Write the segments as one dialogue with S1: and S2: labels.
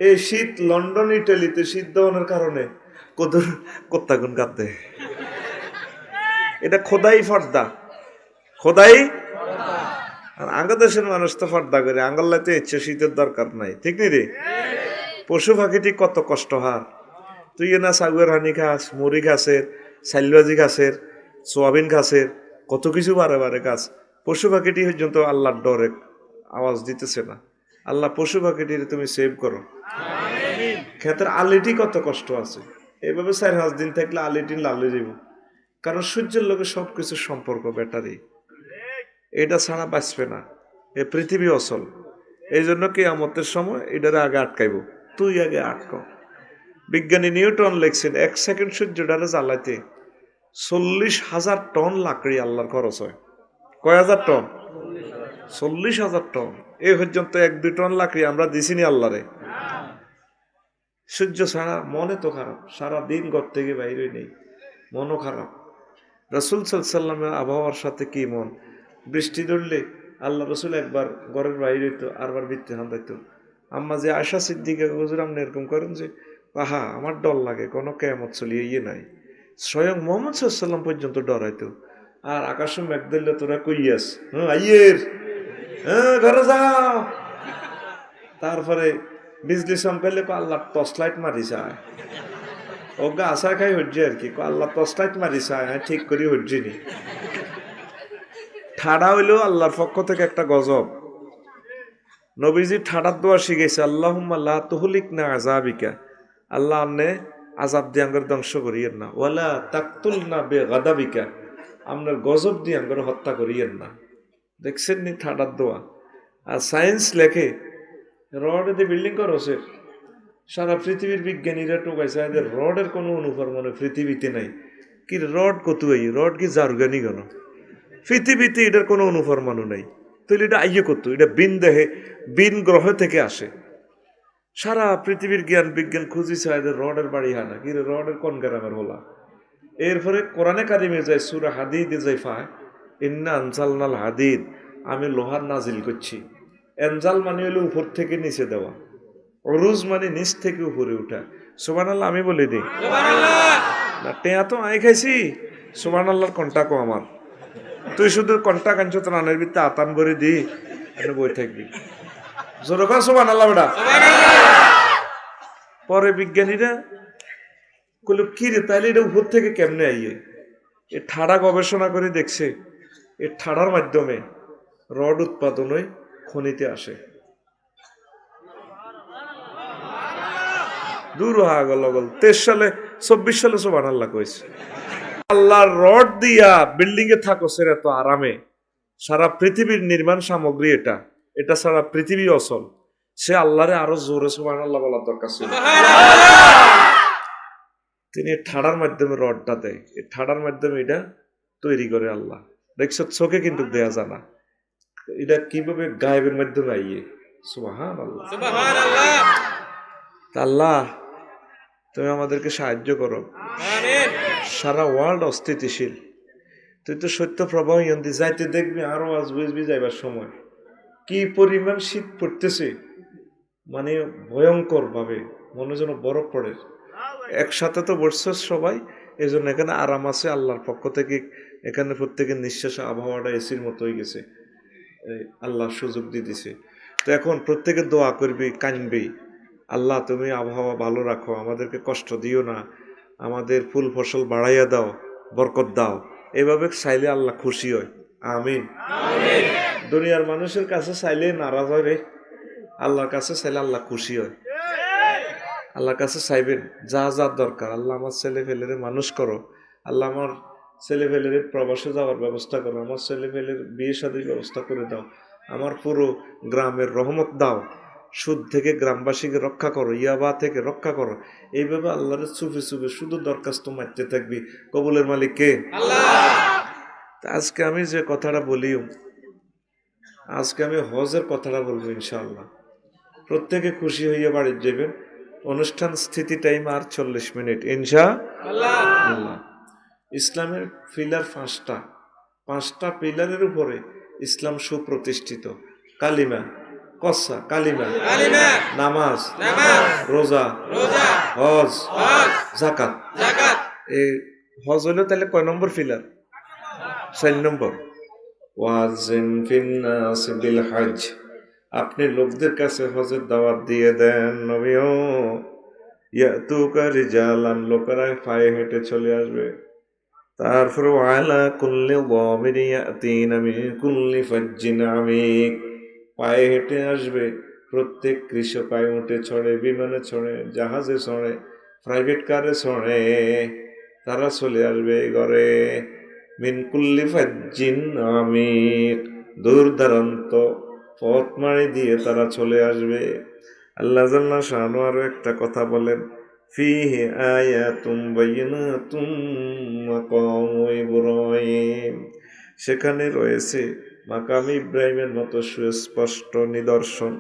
S1: এই শীত লন্ডন ইটালিতে শীত দেওয়ানোর কারণে কদর কোত্তাগুন কাঁদতে, এটা খোদাই ফর্দা, খোদাই। আর আঙ্গা দেশের মানুষ তো ফর্দা করে, আঙ্গাল্লাতে ইচ্ছে শীতের দরকার নাই, ঠিক নি রে? পশু পাখিটি কত কষ্ট হার, তুই না সাগুয়ের হানি খাস, মুড়ি ঘাসের, সাইলবাজি ঘাসের, সোয়াবিন ঘাসের, কত কিছু বারে বারে গাছ। পশু পাখিটি পর্যন্ত আল্লাহর ডরে আওয়াজ দিতেছে না। আল্লাহ পশু পাখিটির তুমি সেভ করো। ক্ষেতের আলিটি কত কষ্ট আছে, এইভাবে 4-5 দিন থাকলে আলিটি লালে যাব, কারণ সূর্যের লোকে সবকিছুর সম্পর্ক ব্যাটারি, এটা ছাড়া বাঁচবে না। এ পৃথিবী অচল, এই জন্য কিয়ামতের সময় এটারে আগে আটকাইব, তুই আগে আটকাও। বিজ্ঞানী নিউটন লিখছেন 1 সেকেন্ড সূর্যটারে জ্বালাইতে 40,000 টন লাকড়ি আল্লাহর খরচ হয়। কয় হাজার টন? 40,000 টন। এই পর্যন্ত 1-2 টন লাকড়ি আমরা দিছিনি আল্লাহরে। সূর্য ছাড়া মনে তো খারাপ, সারা দিন ঘর থেকে বাইরে নেই, মনও খারাপ। রাসূল সাল্লাল্লাহু আলাইহি ওয়াসাল্লামের আবহাওয়ার সাথে কি মন, বৃষ্টি ধরলে আল্লাহ রসুল একবার ঘরের বাইরে হইতো, আরবার বৃত্তি হান্দাইতো। আম্মা যে আয়সা সিদ্দিকা হুজুর আপনি এরকম করেন যে, আহা আমার ডর লাগে, কোনো কেয়ামত চলিয়ে ইয়ে নাই। স্বয়ং মোহাম্মদ সাল্লাল্লাহু আলাইহি ওয়াসাল্লাম পর্যন্ত ডরাইতো। আর আকাশে মেঘ দিলে তোরা কইয়াস, হ্যাঁ আইয়ের, হ্যাঁ ঘরে যাও। তারপরে বিজলি চমকাইলে আল্লাহ টর্চ লাইট মারি যায়, ওগা আশা খাই হজ্জে আর কি, আল্লাহ টর্চ লাইট মারি যায়, হ্যাঁ ঠিক করি হজ্জিনি। ঠাডা হইলেও আল্লাহর পক্ষ থেকে একটা গজব। নবীজি ঠাডার দোয়া শিখেছে, আল্লাহুম্মা লা তুহলিকনা আযাবিকা, আল্লাহ আমনে আযাব দিয়ে আঙ্গর ধ্বংস করিয়েন না, ওয়ালা তাকতুলনা বিগাদাবিকা, আপনার গজব দিয়ে আঙ্গর হত্যা করিয়েন না। দেখছেন নি ঠাডার দোয়া। আর সায়েন্স লেখে রড দিয়ে বিল্ডিং করছে, সারা পৃথিবীর বিজ্ঞানীরা টোকাইছে এদের রডের কোনো অনুফরমানে পৃথিবীতে নাই। কি রড কতুই, রড কি জারগানি কেন পৃথিবীতে, এটার কোনো অনুফরমানও নাই। তাহলে এটা আইয়ে করতো, এটা বিন দেহে, বিন গ্রহ থেকে আসে। সারা পৃথিবীর জ্ঞান বিজ্ঞান খুঁজিছে এদের রডের বাড়ি হানা, কি রডের কোন গ্রামের হলা। এরপরে কোরআনে কারিমে যায় সূরা হাদিদে যায় ফায়, ইন্না আনজালনাল হাদিদ, আমি লোহার নাজিল করছি। এনজাল মানে হলো উপর থেকে নিচে দেওয়া, অরুজ মানে নিচ থেকে উপরে উঠা। সুবহানাল্লাহ আমি বলি দিই না, টেয়া তো আই খাইছি, সুবহানাল্লাহর কন্টাকো আমার। তুই শুধু কন্টা কাঞ্চ রানের ভিত্তে আতান করে দি, এখানে বই থাকবি জোরকার সুবহানাল্লাহ বেটা। পরে বিজ্ঞানীরা কইল কি রে, তাইলে এটা উপর থেকে কেমনে আইয়ে? এ ঠাড়া গবেষণা করে দেখছে, এ ঠাড়ার মাধ্যমে রড উৎপাদন হয়ে খনিতে আসে। দূর হয়ে গেল 23 সালে 24 সালে সুবহানাল্লাহ কইছে। আল্লাহর রড দিয়া বিল্ডিং এ থাকো সেটা তো আরামে, সারা পৃথিবীর নির্মাণ সামগ্রী এটা, এটা সারা পৃথিবী অচল। সে আল্লাহরে আরো জোরে সুবহানাল্লাহ বলার দরকার ছিল। তিনি ঠাড়ার মাধ্যমে রডটা দেয়, এই ঠাড়ার মাধ্যমে এটা তৈরি করে আল্লাহ। দেখছো চোখে কিন্তু দেয়া যায় না, এটা কিভাবে গায়েবের মাধ্যমে আইয়ে। সুবহানাল্লাহ সুবহানাল্লাহ। আল্লাহ তুমি আমাদেরকে সাহায্য করো। সারা ওয়ার্ল্ড অস্থিতিশীল, তুই তো সত্য প্রবাহ ইয়ন্দি যাইতে দেখবি, আরো আজ বুঝবি যাইবার সময় কি পরিমাণ শীত পড়তেছে, মানে ভয়ঙ্কর ভাবে, মনে যেন বরফ পড়ে। একসাথে তো বসছে সবাই, এই জন্য এখানে আরাম আছে আল্লাহর পক্ষ থেকে। এখানে প্রত্যেকের নিঃশ্বাস আবহাওয়াটা এসির মতো হয়ে গেছে, আল্লাহ সুযোগ দিয়ে দিছে। তো এখন প্রত্যেকে দোয়া করবি, কানবি, আল্লাহ তুমি আবহাওয়া ভালো রাখো, আমাদেরকে কষ্ট দিও না, আমাদের ফুল ফসল বাড়াইয়া দাও, বরকত দাও। এইভাবে চাইলে আল্লাহ খুশি হয়। আমিন। দুনিয়ার মানুষের কাছে চাইলে নারাজ হয় রে, আল্লাহর কাছে চাইলে আল্লাহ খুশি হয়। আল্লাহর কাছে চাইবেন যা যা দরকার, আল্লাহ আমার ছেলে ফেলেরে মানুষ করো, আল্লাহ আমার ছেলে ফেলের প্রবাসে যাওয়ার ব্যবস্থা করো, আমার ছেলে ফেলের বিয়ে শাদীর ব্যবস্থা করে দাও, আমার পুরো গ্রামের রহমত দাও, সুদ থেকে গ্রামবাসীকে রক্ষা করো, ইয়াবা থেকে রক্ষা করো। এইভাবে আল্লাহরের চুপে চুপে শুধু দরখাস্ত মারতে থাকবি। কবুলের মালিক কে? আল্লাহ। আজকে আমি যে কথাটা বলি, আজকে আমি হজের কথাটা বলবো ইনশাআল্লাহ। প্রত্যেকে খুশি হইয়া বাড়ি যাবেন। অনুষ্ঠান স্থিতি টাইম আর 40 মিনিট ইনশাআল্লাহ। ইসলামের পিলার 5টা পিলারের উপরে ইসলাম সুপ্রতিষ্ঠিত। কালিমা, কসা কালিমা নামাজ রোজা হজ যাকাত। এই হজ হইলো তাহলে কয় নম্বর ফিলার? 4 নম্বর। ওয়াজিন ফিন্নাস বিল হজ, আপনি লোকদের কাছে হজের দাওয়াত দিয়ে দেন। নবীও ইয়াতুকা রিজালান, লোকেরা পায়ে হেঁটে চলে আসবে। তারপরে ওয়ালা কুল্লি যামিরি ইয়াতিনা মিন কুল্লি ফাজ্জিন আমিক, পায়ে হেঁটে আসবে। প্রত্যেক কৃষক পায়ে উঠে চড়ে, বিমানে চড়ে, জাহাজে চড়ে, প্রাইভেট কারে চড়ে, তারা চলে আসবে ঘরে। মিন কুল্লি ফাজ্জিন আমিক, দূর দারান্ত পথ মারি দিয়ে তারা চলে আসবে। আল্লাহ জাল্লা শানু আরো একটা কথা বলেন, ফিহি আয়াতুম বাইয়িনাতুম মাকামু ইব্রাহিম, সেখানে রয়েছে মাকাম ইব্রাহিমের মতো সুস্পষ্ট নিদর্শন।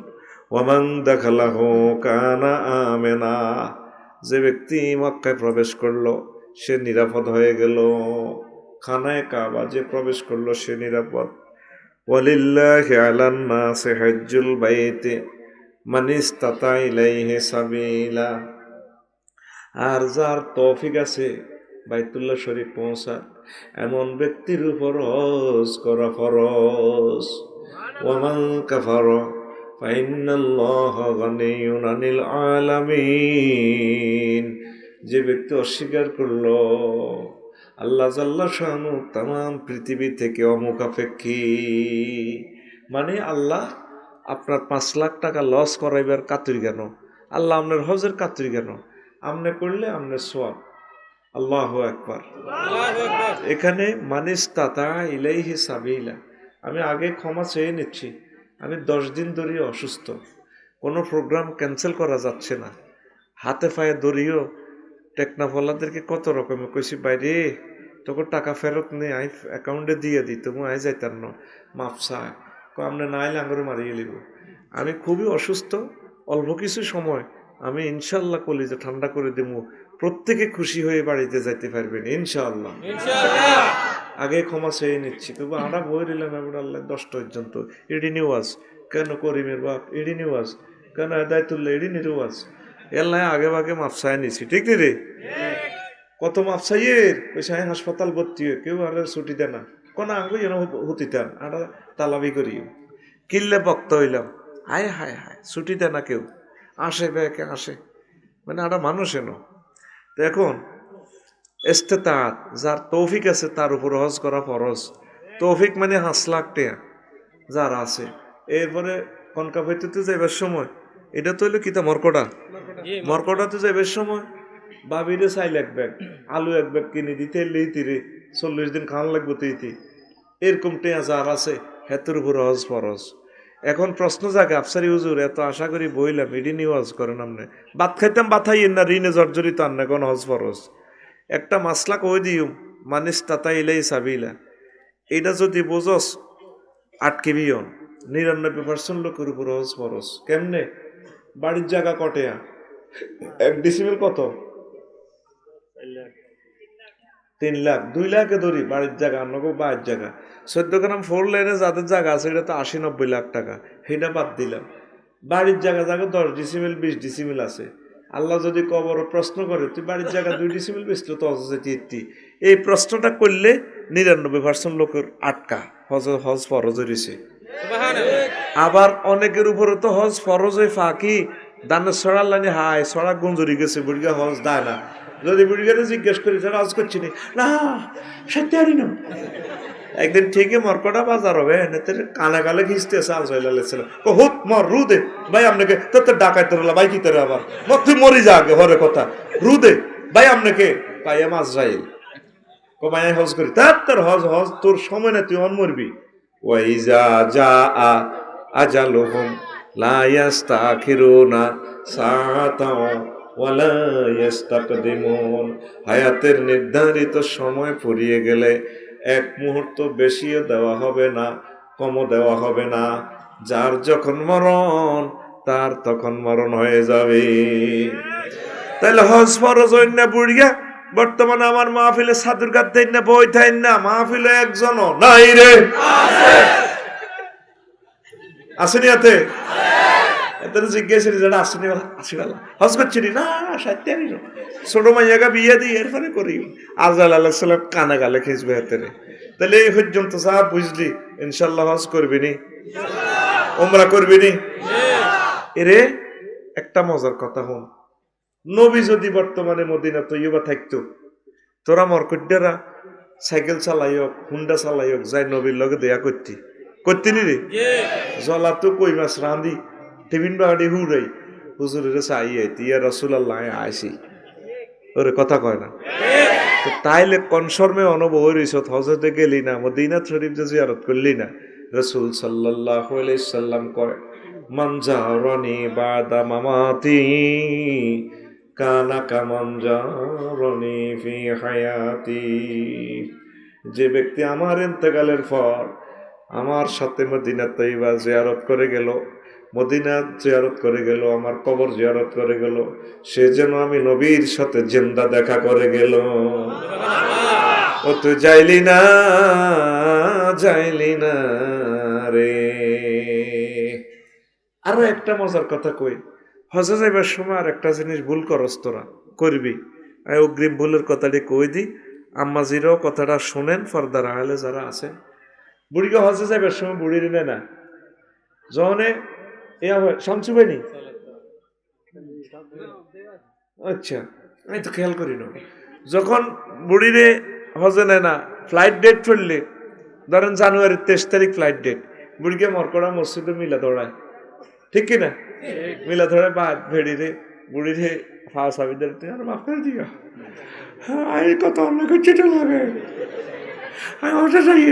S1: ওয়ামান দাখালাহু কানা আমেনা, যে ব্যক্তি মক্কায় প্রবেশ করলো সে নিরাপদ হয়ে গেল। খানায় কাবা যে প্রবেশ করলো সে নিরাপদ। ওয়ালিল্লাহি আলান নাসি হজ্জুল বাইতি মান ইসতাতা ইলাইহি সাবিলা, আর যার তৌফিক আছে বাইতুল্লাহ শরীফ পৌঁছা, এমন ব্যক্তির উপর হজ করা ফরজ। ওয়ামান কাফারা ফাইন্নাল্লাহা গানিয়্যুন আনিল আলামিন, যে ব্যক্তি অস্বীকার করলো, আল্লাহ জাল্লা শানু তামাম পৃথিবী থেকে অমুখাপেক্ষী। মানে আল্লাহ আপনার 5 লাখ টাকা লস করাইবার কাতুরি কেন? আল্লাহ আপনার হজের কাতুরি কেন? আমনে করলে আমনে সওয়াব। আল্লাহু আকবার। এখানে মানিস্তাতা ইলাইহি সাবিলা, আমি আগে ক্ষমা চেয়ে নিচ্ছি, আমি 10 দিন ধরে অসুস্থ, কোনো প্রোগ্রাম ক্যান্সেল করা যাচ্ছে না। হাতে পায়ে ধরিও টেকনাফলাদেরকে কত রকমের কইছি, বাইরে তোকে টাকা ফেরত নেই, আই অ্যাকাউন্টে দিয়ে দিই, তুমি আই যাইতার ন মাপসা আপনি না আইলে আঙুরে মারিয়ে লিব। আমি খুবই অসুস্থ, অল্প কিছু সময় আমি ইনশাল্লাহ কলিজা ঠান্ডা করে দেব, প্রত্যেকে খুশি হয়ে বাড়িতে যাইতে পারবেন ইনশাআল্লাহ। আগে ক্ষমা চেয়ে নিচ্ছি, তবু আমরা বই দিলাম এবার আল্লাহ 10 পর্যন্ত। ইডি নিওয়াজ কেন করিমের বাপ, ইডি নিওয়াজ কেন হেদায়তুল্লাহ, ইডি নিওয়াজ এল্লাহ আগে ভাগে মাপসায় নিছি, ঠিক রে? কত মাপসাইয়ের পয়সা হাসপাতাল ভর্তি হয়ে কেউ আর ছুটি দেয় না, কোন আঙ্গু যেন হতি দেন, আর তালাবি করি কিনলে বক্ত হইলাম, হায় হায় হায় ছুটি দেয় না কেউ, আসে ব্যাকে আসে, মানে একটা মানুষ এনো। তো এখন ইস্তেতাআত, যার তৌফিক আছে তার উপর হজ করা ফরজ। তৌফিক মানে 5 লাখ টাকা যার আছে। এরপরে কনকাফাইতে যাইবার সময়, এটা তো হইলো কিতা মরকটাতে যাইবার সময় বাবিরে চাইল 1 ব্যাগ, আলু 1 ব্যাগ কিনে দিতে লেইতিরে 40 দিন খাওয়ান লাগবে তুইতি, এরকম টেয়া যার আছে হেতের উপর হজ ফরজ। এখন প্রশ্ন জাগে, আফসারি হুজুর এত আশা করি বইলাম, এডি নিয়ে হজ করেন আপনি, ভাত খাইতাম বাথাইয়েন না, ঋণে জর্জরিত আন না, কোন হজ ফরজ। একটা মাসলা কই দিও, মানিস তাতা ইলাই সাবিলা, এটা যদি বোঝস আটকে বিয়ন 99% লোকের উপর হজ ফরজ। কেমনে? বাড়ির জায়গা কটেয়া 1 ডিসিমেল কত? 3 লাখ, 2 লাখে ধরি বাড়ির জায়গা, অন্যকে বাড়ির জায়গা 14 গ্রাম 4 লাইনে যাদের জায়গা আছে এটা তো 80-90 লাখ টাকা, সেটা বাদ দিলাম। বাড়ির জায়গা 10 ডিসিমেল 20 ডিসিমেল আছে। আল্লাহ যদি কবর প্রশ্ন করে তুই বাড়ির জায়গা 2 ডিসিমেল বেচলো তো অজেতি, এই প্রশ্নটা করলে 99% লোকের আটকা হজ ফরজ হয়েছে। আবার অনেকের উপরে তো হজ ফরজ হয়ে ফাঁকি দানের ছড়ার লাইনে হায় ছড়া গুঞ্জরি গেছে, বুড়িগা হজ দেয় না। যদি বুড়িগারে জিজ্ঞেস করি যারা হজ করছি না সত্যি আরি না, একদিন ঠিকই মরকটা বাজার হবে, কানে কালে ঘিসতে চাল হুত মর রু দে ভাই আপনাকে তোর ডাকাইতে ভাই কি তোর আবার তুই মরি যা আগে হরে কথা রু দে ভাই আপনাকে পাইয়া মাছ যাইল কমাই হজ করি তার হজ তোর সময় না, তুই অন মরবি। ওয়াইজা যা আজালুহুম লা ইস্তাখিরুনা সাআতাও ওয়ালা ইস্তাকদিমুন, হায়াতের নির্ধারিত সময় ফুরিয়ে গেলে 1 মুহূর্ত বেশিও দেওয়া হবে না, কমও দেওয়া হবে না। যার যখন মরণ তার তখন মরণ হয়ে যাবে। তাহলে হজ ফরজ হইন না বুড়িয়া। বর্তমানে আমার মাহফিলে সাধুর গাত দেন না, বই থাইন না, মাহফিলে একজনও নাই রে, আসেনি হাতে তোর জিজ্ঞেস যেটা আসেনি আসি বেলা হজ করছি না সাথে আমি ছোট মাইয়াকে বিয়ে দিই এরপরে করি আজরাইল আলাইহিস সালাম কানে গালে খিঁচবে হাতেরে তাহলে এই পর্যন্ত যা বুঝলি ইনশাল্লাহ হজ করবি নি ওমরা করবি নি এরে একটা মজার কথা হন নবী যদি বর্তমানে মদিনা তৈয়বা থাকতো তোরা মরকুড্ডারা সাইকেল চালাই হোক হুন্ডা চালাই হোক যাই নবীর লগে দেয়া করতি নি রে জলা তো কই মাছ রাঁধি টিফিন বাড়ি হুড়াই হুজুরের চাই আইতি ইয়া রাসূলুল্লাহ আইসি ওরে কথা কয় না তো তাইলে কনফার্মে অনুভব হইছ হজরতে গেলি না মদিনা শরীফ যে জিয়ারত করলি না রাসূল সাল্লাল্লাহু আলাইহি সাল্লাম কয় মান জারানি বাদা মামাতি কানা কামান জারানি ফি হায়াতি যে ব্যক্তি আমার ইন্তেকালের পর আমার সাথে মদিনা তৈবা জিয়ারত করে গেল মদিনা জিয়ারত করে গেল আমার কবর জিয়ারত করে গেল সে যেন আমি নবীর সাথে জিন্দা দেখা করে গেল ও তুই যাইলি না রে আরো একটা মজার কথা কই হজে যাইবার সময় আর একটা জিনিস ভুল করস তোরা করবি আমি অগ্রিম ভুলের কথাটি কই দি আম্মাজিরাও কথাটা শোনেন ফর্দার আহলে যারা আছে বুড়িকে হজে যাইবার সময় বুড়ির নেয় না যখনে ইয়া হয় শামসু ভাইনি আচ্ছা আমি তো খেয়াল করি না যখন বুড়িরে হজে নেয় না ফ্লাইট ডেট ফেললে ধরেন জানুয়ারির 23 তারিখ ফ্লাইট ডেট বুড়িকে মরকড়া মসজিদে মিলা দৌড়ায় ঠিক কিনা মিলা দৌড়ায় বা ভেড়িরে বুড়িরে ফাঁস আবিদের আর মাফ করে দিও এই কথা অন্য কিছু লাগে আমি হজে যাই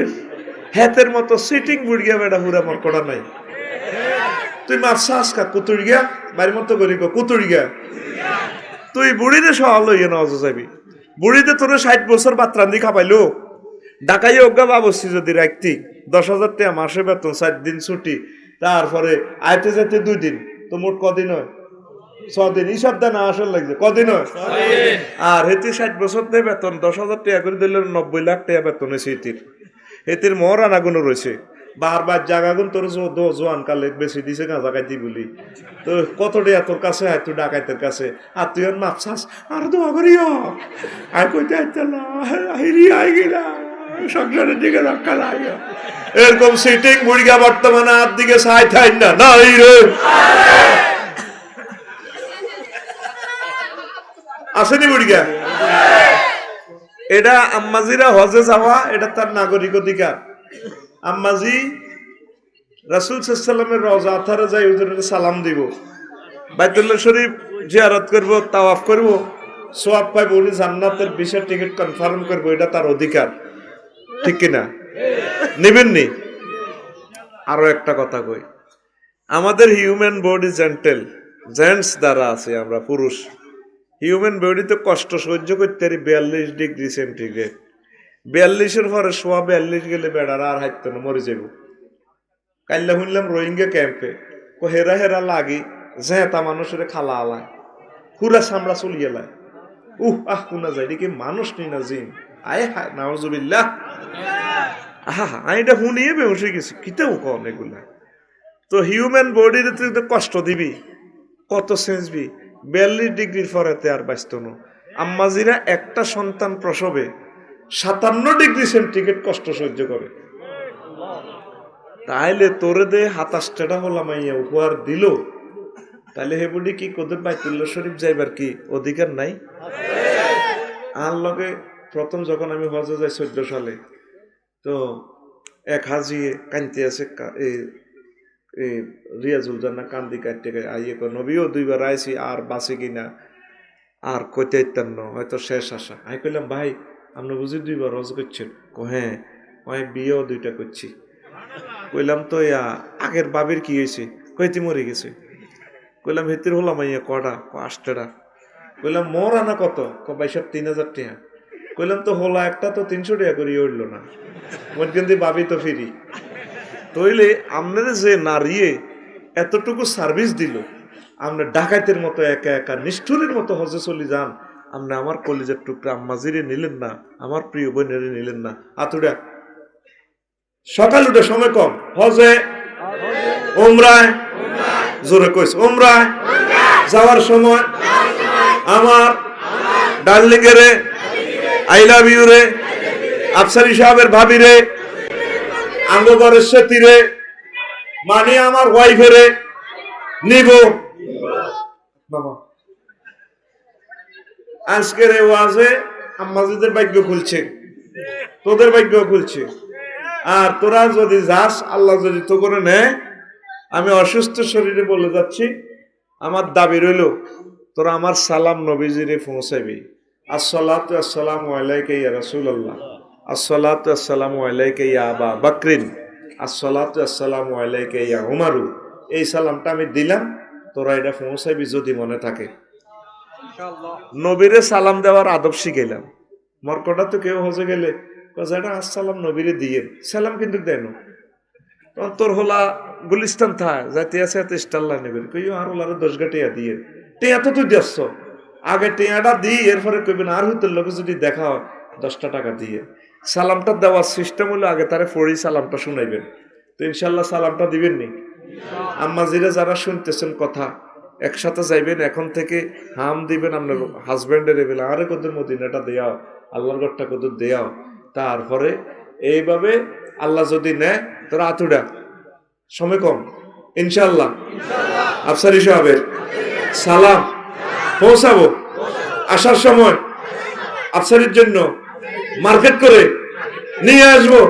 S1: হেতের মতো সিটিং বুড়িয়া বেড়া হুরা মরকড়া নাই তুই মারছাস কা কুতুড় গিয়া বাড়ির মতো করি কুতুড় গিয়া তুই বুড়িতে সহাল হইয়া না অজ যাবি বুড়িতে তোর 60 বছর বাত রান্ধি খাপাইলো ঢাকাই অজ্ঞা বাবসি যদি রাখতি 10,000 টাকা মাসে বেতন 7 দিন ছুটি তারপরে আইতে যেতে 2 দিন তো মোট কদিন হয় 6 দিন হিসাব দেন আসল লাগছে কদিন হয় আর হেতি 60 বছর দিয়ে বেতন 10,000 টাকা করে দিলে 90 লাখ টাকা বেতন হয়েছে এতির মর আনাগুনো রয়েছে বারবার জাগাগুন তোর জোয়ান কালে বেশি দিছে গাঁজা খাইতি বলি তো কত টাকা তোর কাছে আয় তুই ডাকাইতের কাছে আর তুই আর মাপছাস আর দোয়া করিও আর কইতে আই গেলা সংসারের দিকে রক্ষা লাগিও এরকম সিটিং মুড়িগা বর্তমানে আর দিকে সাই থাই না নাই রে আসেনি মুড়িগা এটা আম্মাজিরা হজে যাওয়া এটা তার নাগরিক অধিকার আম্মাজি রাসূল সাল্লাল্লাহু আলাইহি সাল্লামের রওজা আথারে যাই হুজুরের সালাম দিব বাইতুল্লাহ শরীফ জিয়ারত করব তাওয়াফ করব সওয়াব পাইব উনি জান্নাতের ভিসা টিকিট কনফার্ম করব এটা তার অধিকার ঠিক কি না নেবেন নি আরো একটা কথা কই আমাদের হিউম্যান বডি জেন্টস দ্বারা আছে আমরা পুরুষ হিউম্যান বডিতে কষ্ট সহ্য করতে পারি 42 ডিগ্রি সেন্টিগ্রেড 42-এর পরে 42 গেলে বেড়ারা আর হাইতো না মরে যাব কাইল্লা শুনলাম রোহিঙ্গা ক্যাম্পে হেরা লাগি যেটা মানুষের খালা আলায় পুরা চামড়া চলিয়ে লায় কোনা যায় দেখি মানুষ নি না জিন আয় হায় নাউজুবিল্লাহ আমি এটা শুনিয়ে বেহুশ হয়ে গেছি কিতেও কন এগুলা তো হিউম্যান বডির তুই কষ্ট দিবি কত সেন্সবি 42 ডিগ্রির পরেতে আর বাঁচত না আম্মাজিরা একটা সন্তান প্রসবে 57 ডিগ্রি সেন্টিগ্রেড কষ্ট সহ্য করে তাইলে তোরে দে 27টা হলাম উপহার দিল তাহলে হে বলি কি কোদের বাইতুল্লাহ শরীফ যাইবার কি অধিকার নাই আর লগে প্রথম যখন আমি হজে যাই 14 সালে তো এক হাজি কানতে আছে রিয়াজুল জান্নাহ কান্দি কাটতে আইয়ে কো নবীও 2বার আইছি আর বাঁচি কিনা আর কইতে হয়তো শেষ আশা আমি কইলাম ভাই আপনি বুঝি 2বার হজ করছেন হ্যাঁ আমি বিয়েও 2টা করছি কইলাম তো আগের বাবির কি হয়েছে কইতে মরে গেছে কইলাম হেতির হলাম কটা 8টা কইলাম মোর আনা কত বাইসব 3,000 টাকা কইলাম তো হলা একটা তো 300 টাকা করে উঠলো না মোট কিন্তু বাবি তো ফিরি তইলে আপনারা যে নারিয়ে এতটুকু সার্ভিস দিল আপনি ডাকাইতের মতো একা একা নিষ্ঠুরের মতো হজে চলে যান আপনি আমার কলিজার টুকরা আম্মাজিরে নিলেন না আমার প্রিয় বোনেরে নিলেন না আতুড়া সকাল উঠে সময় কম হজে উমরায় জোরে কইস উমরায় যাওয়ার সময় আমার ডার্লিং রে, আই লাভ ইউ রে, আফসারি সাহেবের ভাবি রে, আঙ্গবরের সেতি রে, মানে আমার ওয়াইফেরে নিব বাবা। আজকের এই ওয়াজে আম্মাজিদের ভাগ্য খুলছে, তোদের ভাগ্য খুলছে। আর তোরা যদি যাস, আল্লাহ যদি তো করে নেয়, আমি অসুস্থ শরীরে বলে যাচ্ছি, আমার দাবি রইল তোরা আমার সালাম নবীজিরে পৌঁছাবি। আসসালাতু আসসালামু আলাইকা ইয়া রাসূলুল্লাহ, আসসালাতু আসসালামু আলাইকা ইয়া আবা বকরিন, আসসালাতু আসসালামু আলাইকা ইয়া উমারু। এই সালামটা আমি দিলাম, তোরা এটা পৌঁছাবি যদি মনে থাকে। নবীরে সালাম দেওয়ার আদব শিখাইলাম। মরকটা তো কেউ হজে গেলে এটা আসসালাম নবীরে দিয়ে সালাম কিন্তু দেন তোর হলা গুলিস্তান থা যাতে আছে এত স্টাল্লা নেবে কইও আর হলারে 10 গাটিয়া দিয়ে টিয়া তো তুই দিচ্ছ আগে টিয়াটা দিই, এরপরে কইবেন আর হুতের লোকে যদি দেখা হয় 10টা টাকা দিয়ে। সালামটা দেওয়ার সিস্টেম হলো আগে তারে পড়ি সালামটা শুনাইবেন। তো ইনশাল্লাহ সালামটা দিবেন নি? আম্মা জিরা যারা শুনতেছেন কথা একসাথে যাইবেন, এখন থেকে হাম দিবেন আপনার হাজবেন্ডের বেলা, আরে কদুর মদিনাটা দেয়াও, আল্লাহর ঘরটা কদুর দেয়াও। তারপরে এইভাবে আল্লাহ যদি নেয় তোরা আতুডা সময় কম ইনশাল্লাহ আফসারি সাহেবের সালাম পৌঁছাবো। আসার সময় আফসারির জন্য মার্কেট করে নিয়ে আসবো।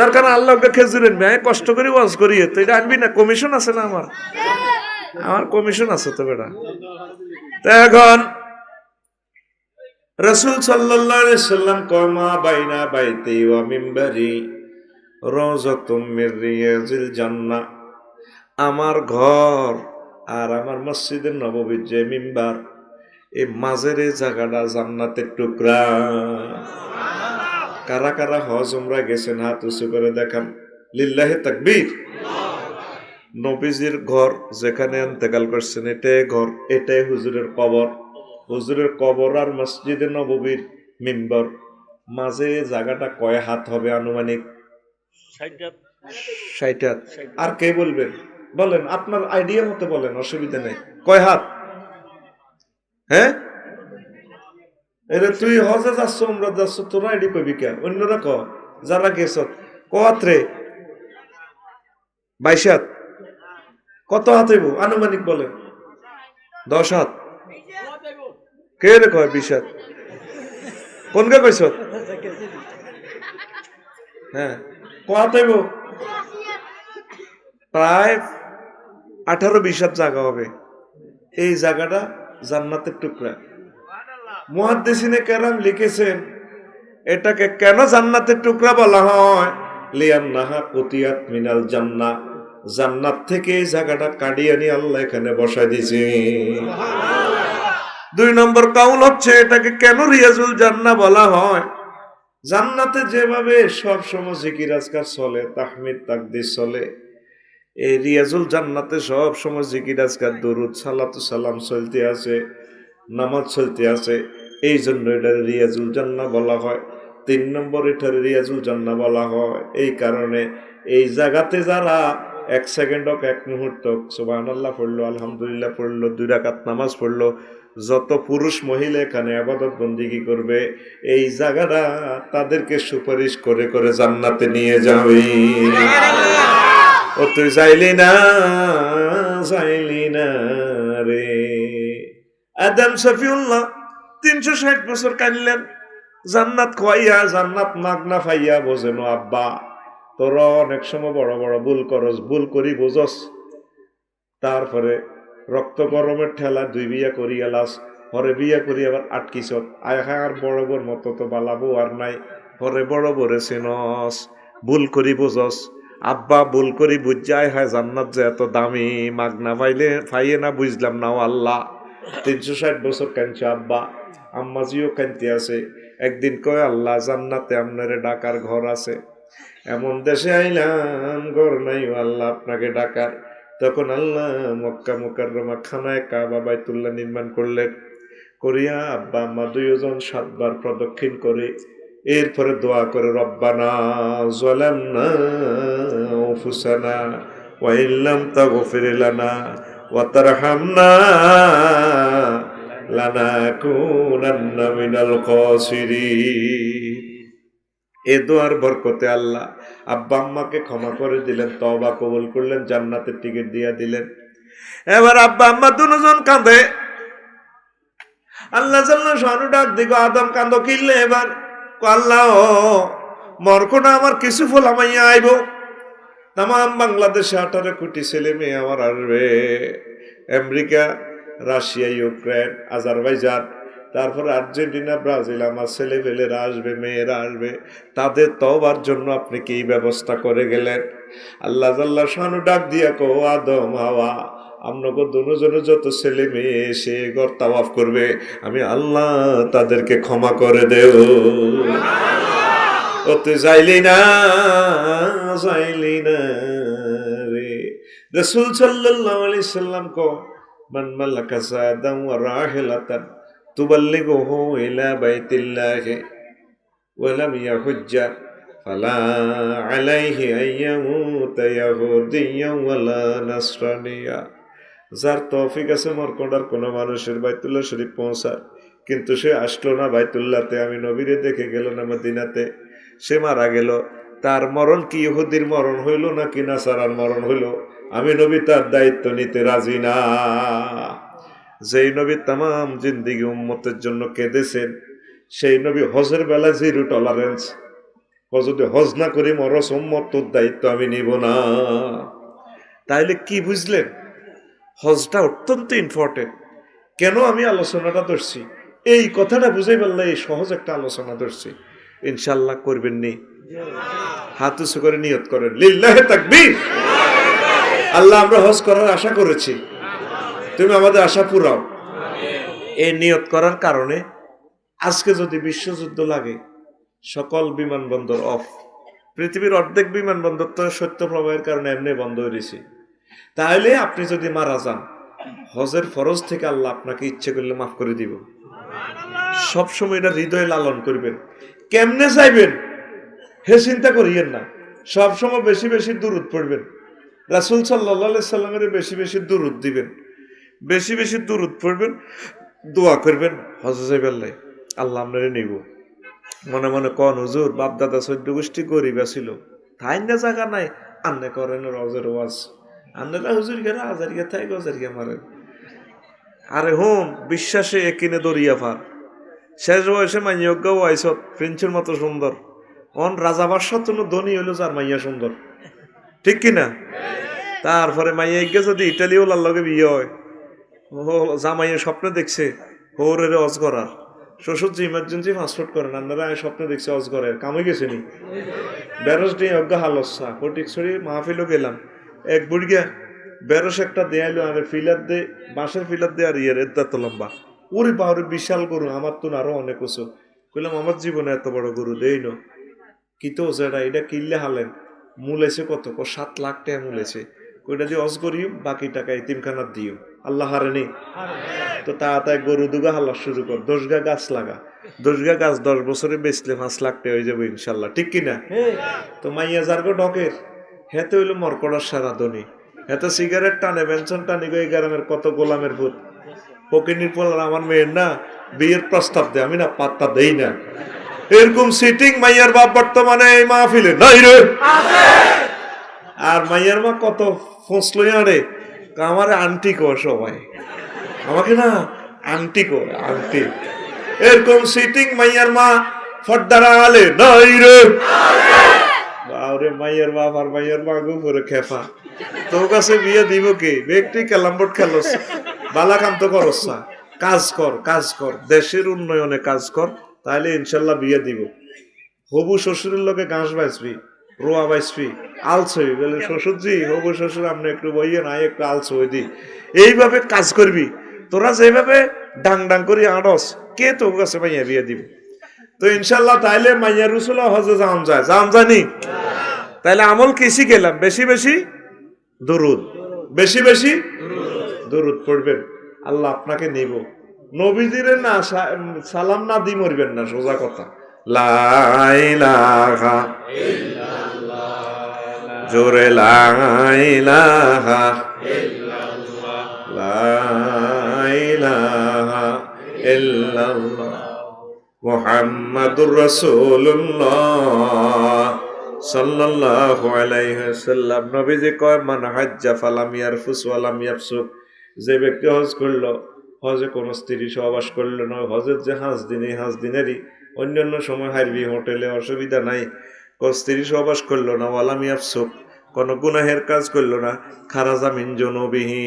S1: দরকার আল্লাহকে খেজুরেন ভাই কষ্ট করে ওয়াজ করি, তো এটা আনবি না, কমিশন আছে না আমার কমিশন আছে তো বেটা। তো এখন রাসূল সাল্লাল্লাহু আলাইহি সাল্লাম কমা বাইনা বাইতি ওয়া মিম্বারি রাওযাতুম মির রিয়াজিল জান্নাহ, আমার ঘর আর আমার মসজিদের নববীর যে মিম্বার, এই মাঝের এই জায়গাটা জান্নাতের টুকরা। কারা কারা হজ উমরা গেছেন হাত উঁচু করে দেখান, লিল্লাহে তাকবীর। নবীজির ঘর যেখানে ইন্তেকাল করছেন এটাই ঘর, এটাই হুজুরের কবর। হুজুরের কবর আর মসজিদে নববীর মিম্বর মাঝে জায়গাটা কয় হাত হবে আনুমানিক? 60 হাত। আর কে বলবেন? বলেন আপনার আইডিয়া মতো বলেন, অসুবিধা নেই। কয় হাত? হ্যাঁ এটা তুই হজে যাচ্ছ উমরা যাচ্ছ, তোরা আইডি কবি কে? অন্যরা ক যারা গেছ কত্রে 22 হাত। কত হাত হইব আনুমানিক বলেন? 10 হাত। কে রে কয় 20 হাত? কোন কে কইছ? হ্যাঁ কত হইব? প্রায় 18-20 হাত জায়গা হবে। এই জায়গাটা জান্নাতের টুকরা। মুহাদ্দিসিনে কেরাম লিখেছেন এটাকে কেন জান্নাতের টুকরা বলা হয়? লিয়ান্নাহা কুতিয়াত মিনাল জান্নাহ, জান্নাত থেকে এই জায়গাটা কাটিয়ে নিয়ে আল্লাহ এখানে বসায় দিয়েছে। 2 নম্বর কাউল হচ্ছে এটাকে কেন রিয়াজুল জান্নাহ বলা হয়? জান্নাতে যেভাবে সব সময় জিকির আজকার চলে, তাহমিদ তাকদিস চলে, এই রিয়াজুল জান্নাতে সব সময় জিকির আজকার দরুদ সালাতু সালাম চলতে আছে, নামাজ চলতে আছে। এই জন্য এটা রিয়াজুল জান্নাহ বলা হয়। 3 নম্বর এটার রিয়াজুল জান্নাহ বলা হয় এই কারণে এই জায়গাতে যারা 1 সেকেন্ড হোক 1 মুহূর্ত সুবহানাল্লাহ পড়লো, আলহামদুলিল্লাহ পড়লো, 2 রাকাত নামাজ পড়লো, যত পুরুষ মহিলা এখানে ইবাদত বন্দেগী করবে, এই জায়গাটা তাদেরকে সুপারিশ করে করে জান্নাতে নিয়ে যাবে। ও তুই যাইলি না রে। আদম শফিউল্লাহ 360 বছর কাঁদলেন জান্নাত খোয়াইয়া, জান্নাত মাগনা ফাইয়া। বোঝেন আব্বা তোরা অনেক সময় বড় বড় ভুল করস, ভুল করি বোঝস, তারপরে রক্ত গরমের ঠেলা 2 বিয়া করি এলাস, পরে বিয়া করি আবার আটকিস। আয় আর বড় বড় মতো তো বালাবো আর নাই, পরে বড় বড় চিনস, ভুল করি বোঝস। আব্বা ভুল করি বুঝায় হয় জান্নাত যে এত দামি, মাগনা পাইলে পাইয়ে না বুঝলাম না। আল্লাহ 360 বছর কাঁদছে আব্বা, আম্মাজিও কাঁদতে আছে। একদিন কয় আল্লাহ জান্নাতে আপনারে ডাকার ঘর আছে, এমন দেশে আইলাম ঘর নাই আল্লাহ আপনাকে ডাকার। তখন আল্লাহ মক্কা মুকাররমা খানায় কাবা বাইতুল্লাহ নির্মাণ করলেন। করিয়া আব্বা আম্মা 2 জন 7 বার প্রদক্ষিণ করে এরপরে দোয়া করে রব্বানা যালামনা আনফুসানা ওয়া ইল্লাম তাগফির লানা ওয়া তারহামনা লানাকুনান্না মিনাল খাসিরিন। এ দোয়ার বরকতে আল্লাহ আব্বা আম্মাকে ক্ষমা করে দিলেন, তওবা কবুল করলেন, জান্নাতের টিকিট দিয়ে দিলেন। এবার আব্বা আম্মা দুজন কাঁদে। আল্লাহ জাল্লা শানু ডাক দিগো আদম কান্দো কিনলে এবার আল্লাহ মরকোনা আমার কিছু ফল আমাইয়া আইব। তাম বাংলাদেশে 18 কোটি ছেলে মেয়ে আমার আসবে, আমেরিকা, রাশিয়া, ইউক্রেন, আজারবাইজান, তারপরে আর্জেন্টিনা, ব্রাজিল, আমার ছেলে পেলেরা আসবে, মেয়েরা আসবে, তাদের তওবার জন্য আপনি কি ব্যবস্থা করে গেলেন। আল্লাহ জাল্লা শানু ডাক দিয়া কো আদম হাওয়া আপনাকে দুজনের যত ছেলে মেয়ে এসে ঘর তাওয়াফ করবে, আমি আল্লাহ তাদেরকে ক্ষমা করে দেব। ওতে যাইলি না রে। রাসূল সাল্লাল্লাহু আলাইহি সাল্লাম কো মান মালাকা সাদান ওয়া রাহিলাতান তুবাল্লিগুহু ইলা বাইতিল্লাহি ওয়া লাম ইয়াহুজ্জা ফালা আলাইহি আইয়ামুতা ইয়াহুদিয়্যান ওয়ালা নাসরানিয়া। যার তৌফিক আছে মরকন্ডার কোন মানুষের বাইতুল্লাহ শরীফ পৌঁছার, কিন্তু সে আসলো না বাইতুল্লাহতে, আমি নবীরে দেখে গেল না মদিনাতে, সে মারা গেল, তার মরণ কি ইহুদির মরণ হইল নাকি নাসারার মরণ হইল, আমি নবী তার দায়িত্ব নিতে রাজি না। যেই নবী তামাম জিন্দিগি উম্মতের জন্য কেঁদেছেন, সেই নবী হজের বেলা জিরো টলারেন্স, যদি হজ না করি মরস উম্মত, তোর দায়িত্ব আমি নিব না। তাইলে কি বুঝলেন? হজটা অত্যন্ত ইম্পর্টেন্ট। কেন আমি আলোচনাটা ধরছি, এই কথাটা বুঝাই পারলে এই সহজ একটা আলোচনা ধরছি। ইনশাল্লাহ করবেন নি? হাত উঁচু করে নিয়ত করেন, লিল্লাহে তাকবীর। আল্লাহ আমরা হজ করার আশা করেছি, তুমি আমাদের আশা পুরাও। এই নিয়ত করার কারণে আজকে যদি বিশ্বযুদ্ধ লাগে, সকল বিমানবন্দর অফ, পৃথিবীর অর্ধেক বিমানবন্দর তো সত্য প্রবাহের কারণে এমনি বন্ধ হয়েছে। তাহলে আপনি যদি মারা যান, হজের ফরজ থেকে আল্লাহ আপনাকে ইচ্ছে করলে মাফ করে দিব। সবসময় এটা হৃদয়ে লালন করবেন। কেমনে যাইবেন হে চিন্তা করিয়েন না, সবসময় বেশি বেশি দুরূদ পড়বেন, রাসূল সাল্লাল্লাহু আলাইহি সাল্লামের বেশি বেশি দুরূদ দিবেন, বেশি বেশি দুরূদ পড়বেন, দোয়া করবেন হজে যাইবার লাই আল্লাহ আপনারে নিব। মনে মনে কন হুজুর বাপ দাদা 14 গোষ্ঠী গরিব ছিল, তাই না জায়গা নাই, আন্নে করেন রজের ওয়াজ, আন্নেরা হুজুর গেরা আজারিয়া থাই গজারিয়া মারেন। আরে হোম বিশ্বাসে একিনে দরিয়া ফার, শেষ বয়সে মাইয়জ্ঞাও আইসত প্রিন্সের মতো সুন্দর, অন রাজা বাদশার জন্য ধনী হইল যার মাইয়া সুন্দর, ঠিক কিনা? তারপরে মাইয়া ইজ্ঞা যদি ইটালি ওলার লগে বিয়ে হয়, ও জামাইয়া স্বপ্নে দেখছে হৌরের অজগরার, শ্বশুর যে ইমার্জেন্সি পাসপোর্ট করেন, আপনারা স্বপ্নে দেখছে অজগরের কামে গেছে নি, বেরস দিয়ে অজ্ঞা হালসা ফটিকছড়ি মাহফিলও গেলাম, এক বুড়িয়া বেরস একটা দেয়াইলো, আর ফিলার দে বাঁশের ফিলার দে, আর ইয়ের এত লম্বা, ওরে বাহরে বিশাল গরু, আমার তো আরো অনেক উঁচু। কইলাম আমার জীবনে এত বড় গরু দেই না, কি তো যেটা এটা কিনলে হালেন, মূল এসে কত? 7 লাখ টাকা মূল এসে, কইটা দিয়ে অজ করিও, বাকি টাকা এতিমখানার দিও, আল্লাহ হারে নেই। তো তাড়াতাড়ি গরু দুগা হাল্লা শুরু কর, 10 গা গাছ লাগা, 10 গা গাছ 10 বছরে বেচলে 5 লাখ টাকা হয়ে যাবে ইনশাল্লাহ, ঠিক কিনা? তো মাইয়া যার গো ডকের হেতে হইলো মরকড়ার সারা ধনী, হেতে সিগারেট টানে, বেনসন টানি গো, এই গ্রামের কত গোলামের ভূত পকিনির পোলার আমার মেয়ের না বিয়ের প্রস্তাব দেয়, আমি না পাত্তা দেই না। এরকম সিটিং মাইয়ার বাপ বর্তমানে এই মাহফিলে নাই রে। আর মাইয়ার মা কত ফসল আরে, আমার আন্টি কো সবাই, আমাকে না আন্টি কো আন্টি, এরকম সিটিং মাইয়ার মা ফর্দারা আলে নাই রে। বাউরে মাইয়ার বাপ আর মাইয়ার মা গো করে খেফা, তোর কাছে বিয়ে দিব কে? ব্যক্তি ক্যালামবোর্ড খেলোস, বালা কাম তো করস না, কাজ কর, কাজ কর, দেশের উন্নয়নে কাজ কর, তাহলে ইনশাল্লাহ বিয়ে দিব। হবু শ্বশুরের লোকে ঘাস বাইসবি, রোয়া বাইসবি, আলস হই বলে শ্বশুরজি, হবু শ্বশুর আপনি একটু বইয়ে নাই, একটু আলস হই দি, এইভাবে কাজ করবি। তোরা যেভাবে ডাং ডাং করি আড়স, কে তোর কাছে মাইয়া বিয়ে দিব? তো ইনশাল্লাহ তাইলে মাইয়া রুসুলা হজে যাম যায়, যাম জানি। তাইলে আমল কি শিখেলাম? বেশি বেশি দরুদ, বেশি বেশি দরুদ পড়বেন, আল্লাহ আপনাকে নিব। নবীজিরে না সালাম না দি মরবেন না, সোজা কথা। লা ইলাহা জোরে লা ইলাহা লা ইলাহা ইল্লাল্লাহ মুহাম্মাদুর রাসূলুল্লাহ সাল্লাল্লাহু আলাইহি ওয়াসাল্লাম। নবীজি কয় মান হাজ্জা ফালাম ইয়ারফুস ওয়ালাম ইয়াফসুক, যে ব্যক্তি হজ করলো, হজে কোনো স্ত্রী সহবাস করলো না, হজের যে 5 দিন এই 5 দিনেরই অন্যান্য সময় হারবি হোটেলে অসুবিধা নাই, কোন স্ত্রী সহবাস করলো না, ওয়ালাম ইয়াফসুক কোন গুনাহের কাজ করলো না, খারাজা মিন জুনুবিহি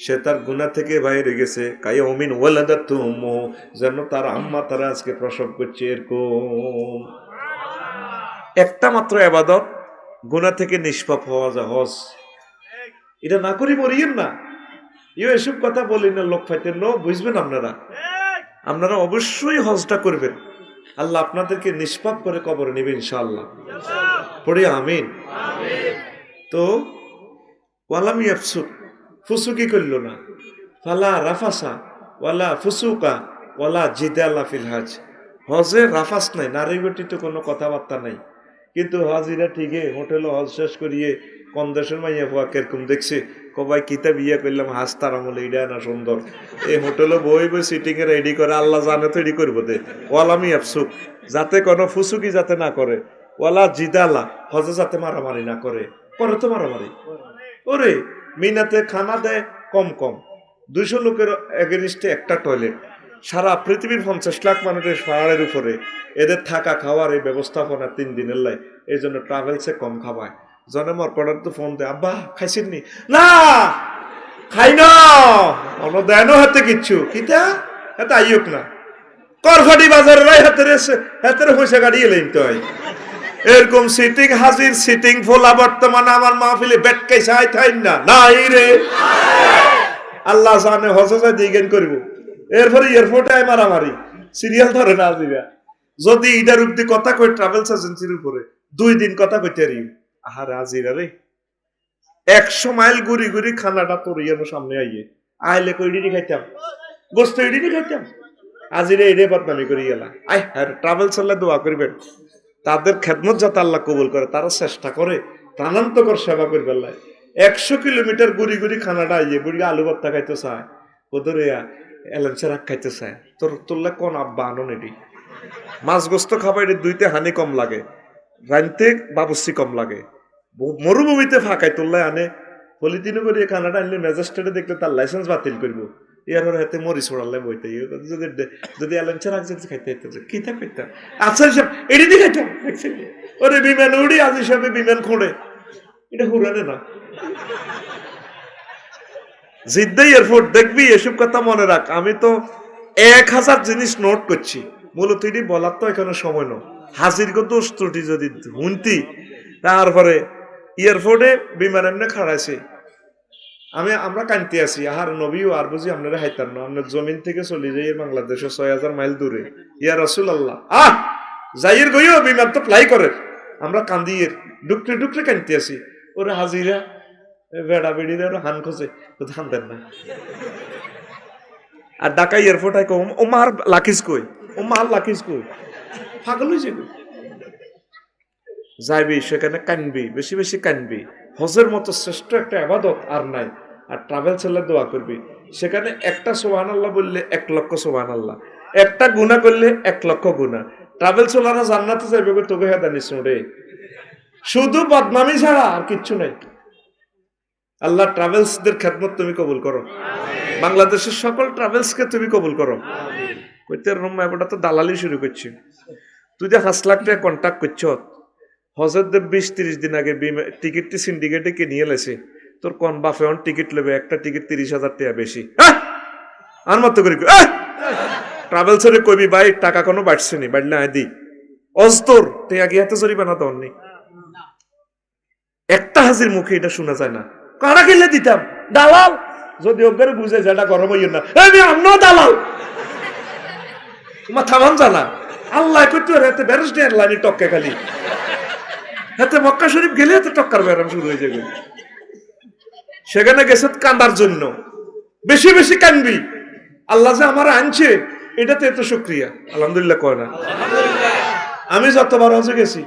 S1: সে তার গুনাহ থেকে বাইরে গেছে, কায়াউমিন ওয়ালাদাতু উম্মুহু যেন তার আম্মা তারা আজকে প্রসব করছে, এরকম একটা মাত্র ইবাদত গুনাহ থেকে নিষ্পাপ হওয়া যায় হজ। এটা না করি মরিয়েন না, এসব কথা বলি না লোক ফাইতেন ন, বুঝবেন আপনারা, আপনারা অবশ্যই হজটা করবেন, আল্লাহ আপনাদেরকে নিষ্পাপ করে কবরে নেবে ইনশাআল্লাহ, পড়ি আমিন। তো ওয়ালাম ইয়াফসুক ফুসুকি করল না, ফালা রাফাসা ওয়ালা ফুসুকা ওয়ালা জিদালা ফিল হজ, হজে রাফাস নাই, নারী গঠিত কোনো কথাবার্তা নাই, কিন্তু হাজিরা ঠিকই হোটেলে হজ শেষ করিয়ে কোন দেশের মাইয়া হওয়া কিরকম দেখছে, কবাই কিতাব ইয়া করলাম হাস্তার আমলে এটা না সুন্দর, এই হোটেলে বই বই সিটিং এ রেডি করে আল্লাহ জানে তৈরি করবো দে। ওয়ালামি আফসুক যাতে কোনো ফুসুকি যাতে না করে, ওয়ালা জিদালা হজে যাতে মারামারি না করে, করে তো মারামারি, ওরে মিনাতে খানা দেয় কম কম, 200 লোকের এগেনিস্টে একটা টয়লেট, সারা পৃথিবীর 50 লাখ মানুষের পাহাড়ের উপরে এদের থাকা খাওয়ার এই ব্যবস্থাপনা 3 দিনের লাই, এই জন্য ট্রাভেলসে কম খাওয়ায়। জনে মরকটার তো ফোন দেয়, আব্বা খাইছেননি? না খাই না, অন্য দেয়নো হাতে কিচ্ছু কিতা হাতে আইয়ুক না, করফাটি বাজারে রাই হাতের পয়সা গাড়ি এলেন তো হয় এরকম সিটিং হাজির সিটিং ফোলা বর্তমানে আমার মাহফিলে বেটকাই চাই থাই না নাই রে, আল্লাহ জানে হজে যাই দিগেন করব, এরপরে এয়ারপোর্টে আয় মারামারি, সিরিয়াল ধরে না দিবা, যদি ইটার উক্তি কথা কই ট্রাভেলস এজেন্সির উপরে 2 দিন কথা কইতে রি, আহারে আজিরা রে 100 মাইল ঘুরি ঘুরি খানাটা তোর ইয়ার সামনে আইয়ে আইলে কই ইডি খাইতাম, গোস্ত ইডি খাইতাম, আজিরে এরে বদনামি করি গেলা। আই আর ট্রাভেলস আল্লাহ দোয়া করবেন, তাদের খেদমত যাতে আল্লাহ কবুল করে, তারা চেষ্টা করে প্রাণান্তকর সেবা করবে আল্লাহ। 100 কিলোমিটার ঘুরি ঘুরি খানাটা আইয়ে বুড়ি আলু ভর্তা খাইতে চায়, ওদের এলাঞ্চা রাখ খাইতে চায়, তোরলে কোন আব্বা আনো নেডি, মাছ গোস্ত খাবার এটি 2তে হানি কম লাগে, রানতে বাবুসি কম লাগে, মরুভূমিতে ফাঁকাই তোল্লাই আনে পলিথিনে করে খানাটা আনলে ম্যাজিস্ট্রেটে দেখলে তার লাইসেন্স বাতিল করবো, ইয়ার হাতে মরি ছড়ালে বইতে যদি এলাঞ্চা রাখ খাইতে কি থাকতাম, আচ্ছা হিসাব এটি দিয়ে খাইতাম দেখছেন, ওরে বিমান উড়ি আজ হিসাবে বিমান খোঁড়ে, এটা হুরানে না জিদ্দা এয়ারপোর্ট দেখবি, এসব কথা মনে রাখ। আমি তো 1000 জিনিস নোট করছি, মূলত এটি বলার তো এখানে সময় নয়, হাজির কত ত্রুটি যদি হুনতি, তারপরে এয়ারপোর্টে বিমান এমনি খাড়াইছে, আমরা কানতে আছি, আহার নবীও আর বুঝি আপনারা হাইতার না, আপনার জমিন থেকে চলে যাই বাংলাদেশে 6000 মাইল দূরে, ইয়া রাসূলুল্লাহ যাইয়ের গইও বিমান তো ফ্লাই করে, আমরা কান্দিয়ে ডুকরে ডুকরে কানতে আছি, ওরা হাজিরা বেড়া বেড়িরা হান খোঁজে, ধান দেন না, আর ঢাকা এয়ারপোর্ট আই কম ও মার লাকিস কই, ও মার লাকিস কই, পাগল হয়েছে কই, যাইবি সেখানে কানবি, বেশি বেশি কানবি, হজের মতো শ্রেষ্ঠ একটা ইবাদত আর নাই, আর ট্রাভেল ছেলে দোয়া করবি, সেখানে একটা সুবহানাল্লাহ বললে 1 লক্ষ সুবহানাল্লাহ, একটা গুনাহ করলে 1 লক্ষ গুনাহ, ট্রাভেল ছেলেরা জান্নাতে যাইবে তোকে হেদানিস রে, শুধু বদনামি ছাড়া আর কিচ্ছু নাই। আল্লাহ ট্রাভেলসদের খেদমত তুমি কবুল করো, বাংলাদেশের সকল ট্রাভেলসকে তুমি কবুল করো। কইতে রম্মা এবারটা তো দালালি শুরু করছি, তুই যে 5 লাখ টাকা কন্ট্যাক্ট করছ, হজের 20-30 দিন আগে টিকিটটি সিন্ডিকেটে কে নিয়ে লেছে, তোর কোন বাফে অন টিকিট নেবে, একটা টিকিট 30,000 টাকা বেশি, আর মতো করি ট্রাভেলসরে কইবি ভাই টাকা কোনো বাড়ছে নি, বাড়লে আয় দি অস্তর তে আগে এত জরিমানা তো অন্যই, একটা হাজির মুখে এটা শোনা যায় না, কারা কিনলে দিতাম দালাল, যদি ওকে বুঝে যেটা গরম হইল না আমি আমরাও দালাল, মাথা মান জানা আল্লাহ করতে হাতে ব্যারেজ নিয়ে লাইনি টক্কে খালি, হাতে মক্কা শরীফ গেলে হাতে টক্কার ব্যারাম শুরু হয়ে যাবে, সেখানে গেছে কান্দার জন্য, বেশি বেশি কানবি, আল্লাহ যে আমার আনছে এটাতে এত শুকরিয়া আলহামদুলিল্লাহ কয় না, আমি যতবার হজে গেছি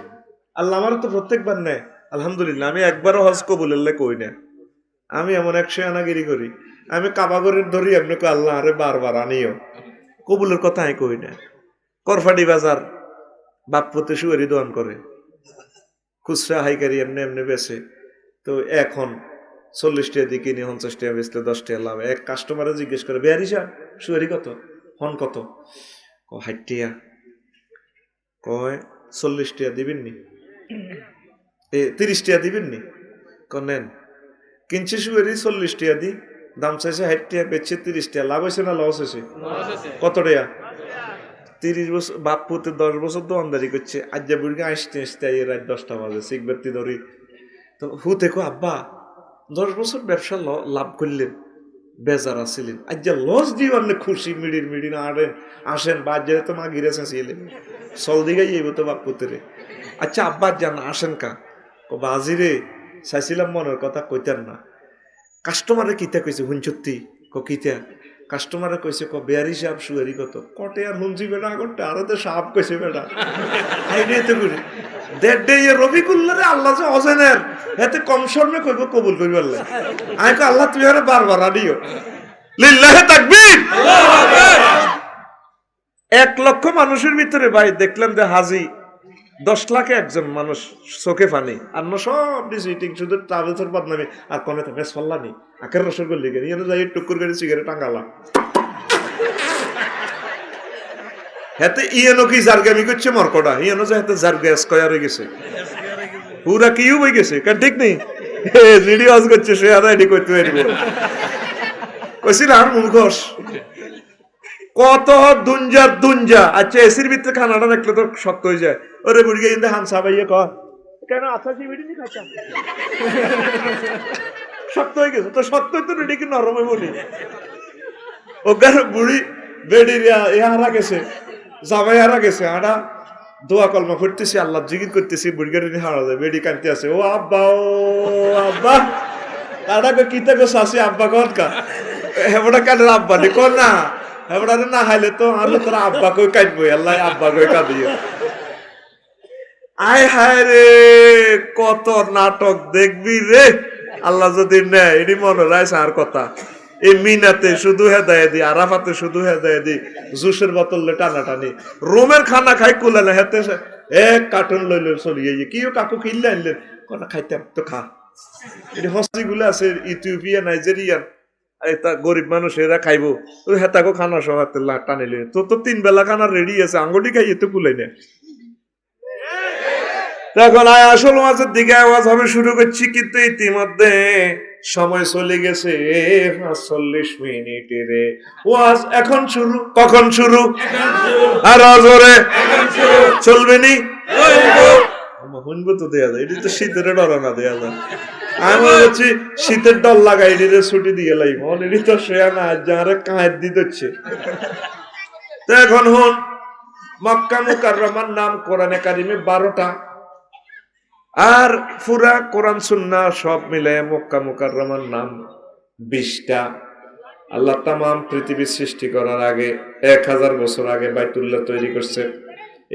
S1: আল্লাহ আমার তো প্রত্যেকবার নেয় আলহামদুলিল্লাহ। আমি একবারও হজ কবুলের কই না। আমি এমন 100 আনাগিরি করি, আমি কাবাগরের ধরি এমনি কই আল্লাহ আরে বারবার আনিও, কবুলের কথা আমি কই না। করফাটি বাজার বাপপতি শুয়ারি দোয়ান করে, খুচরা হাইকারি এমনি এমনি বেছে। তো এখন 40 টাকা দিয়ে কিনে 50 টাকা বেচলে 10 টাকা লাভ। এক কাস্টমারে জিজ্ঞেস করে বেয়ারি সাহেব শুয়ারি কত, হন কত, 60 টাকা। কয় 40 টাকা দিবেন নি, 30 টাকা দিবেন নি, নেন। কিনছে শুয়ারি 40 টাকা দি, দাম চাইছে 60 টাকা, বেচছে 30 টাকা। লাভ হয়েছে না লস হয়েছে? কত টাকা? 30 বছর বাপ পুতে 10 বছর দোয়ানদারি করছে। আজ যা বুড়ি আসতে আসতে রাত 10টা বাজে সিগবাতি ধরি। তো হু দেখো আব্বা 10 বছর ব্যবসা লাভ করলেন, বেজার আসিলেন, আজ যা লস দিয়ে অনেক খুশি মিড়ির মিড়ির আড়েন আসেন বাজারে তো মা গিরে চেঁচিয়েলেন চল দিঘাই যাইব তো বাপ পুতরে। আচ্ছা আব্বা যান আসেন কা বাজিরে চাইছিলাম মনের কথা কইতেন না। কাস্টমারে কিতা কইছে হুঞ্চত্তি কিতা কাস্টমারে কইছে বেয়ারি সাপ শুয়ারি কত, কটে আর হুঞ্চি বেটা আগরটা আরো তো সাপ কইছে বেটা হাইডিয়েতে করি দেড় রবিকুল্লারে আল্লাহ যে অজেনের এতে কম শর্মে কইব কবুল করি আল্লাহ। আমি কো আল্লাহ তুই আরে বারবার আনিও। লিল্লাহি তাকবীর। 1 লক্ষ মানুষের ভিতরে ভাই দেখলাম যে হাজি 10 লাখে একজন মানুষ চোখে পানি আর সব ডিজিটিং শুধু ট্রাভেলসের বদনামি আর কোনে থাকে সল্লানি আখের রসর করলি গেলি এনে যাই টুকুর করে সিগারেট টাঙ্গালা হেতে ইয়েনো কি জারগামি করছে মরকটা ইয়েনো যে হেতে জারগা স্কয়ার হয়ে গেছে পুরা কিউ হয়ে গেছে কার ঠিক নেই ভিডিও আজ করছে সে আর আইডি করতে পারব কইছিল আর মুখোশ কত দুঞ্জা। আচ্ছা এসির ভিতরে খানাটা দেখলে তো শক্ত হয়ে যায়। ওরে বুড়ি ইন্দে হামসা ভাইয়া ক কেন আচ্ছা বিড়ি নি খাচ্ছা শক্ত হয়ে গেছে তো শক্ত তো রেডি কি নরম হয়ে বলি ওখানে বুড়ি বেডির হারা গেছে জামাই হারা গেছে আড়া দোয়া কলমা করতেছি আল্লাহ জিকির করতেছি বুড়ি গাড়ি হারা যায় বেডি কানতে আছে ও আব্বা আড়া কিতা গো শাসি আব্বা কন কা হেবড়া কানের আব্বা নি কন না হেবড়া না হাইলে তো আলো তোর আব্বা কই কাটবো আল্লাহ আব্বা কই কাঁদিও। আয় হায় রে কত নাটক দেখবি রে আল্লাহ যদি নেয় এটি মনে রাখছে আর কথা। এই মিনাতে শুধু হেদায় দি, আরাফাতে শুধু হেদায় দি, জুসের বোতলে টানাটানি, রোমের খানা খাই কুলে না হেতে এক কার্টুন লইলে চলিয়ে কিও কাকু কিনলে আনলেন কথা খাইতাম তো খা। এটি হস্তি গুলো আছে ইথিওপিয়া নাইজেরিয়ান গরিব মানুষ এরা খাইবো হেতাকো খানা সহ টানিলে তো 3 বেলা খানা রেডি আছে আঙ্গুটি খাইয়ে তো কুলাই না। এখন আসল ওয়াজের দিকে আওয়াজ হবে শুরু করছি কিন্তু ইতিমধ্যে সময় চলে গেছে 45 মিনিটের ওয়াজ এখন শুরু। কখন শুরু? আর জোরে চলবে নি শুনবো তো দেয়া যায় এটি তো শীতের ডরানা দেয়া যায়। আমি বলছি শীতের ডর লাগাই এটি ছুটি দিয়ে লাইব অলরেডি তো সে না যারা কাঁদ দিতেছে। তো এখন হন মক্কা মুকাররমার নাম কোরআনে কারিমে 12টা আর পুরা কোরআন সুন্নাহ সব মিলে মক্কা মুকাররমার নাম 20টা। আল্লাহ তামাম পৃথিবী সৃষ্টি করার আগে 1000 বছর আগে বাইতুল্লাহ তৈরি করছে।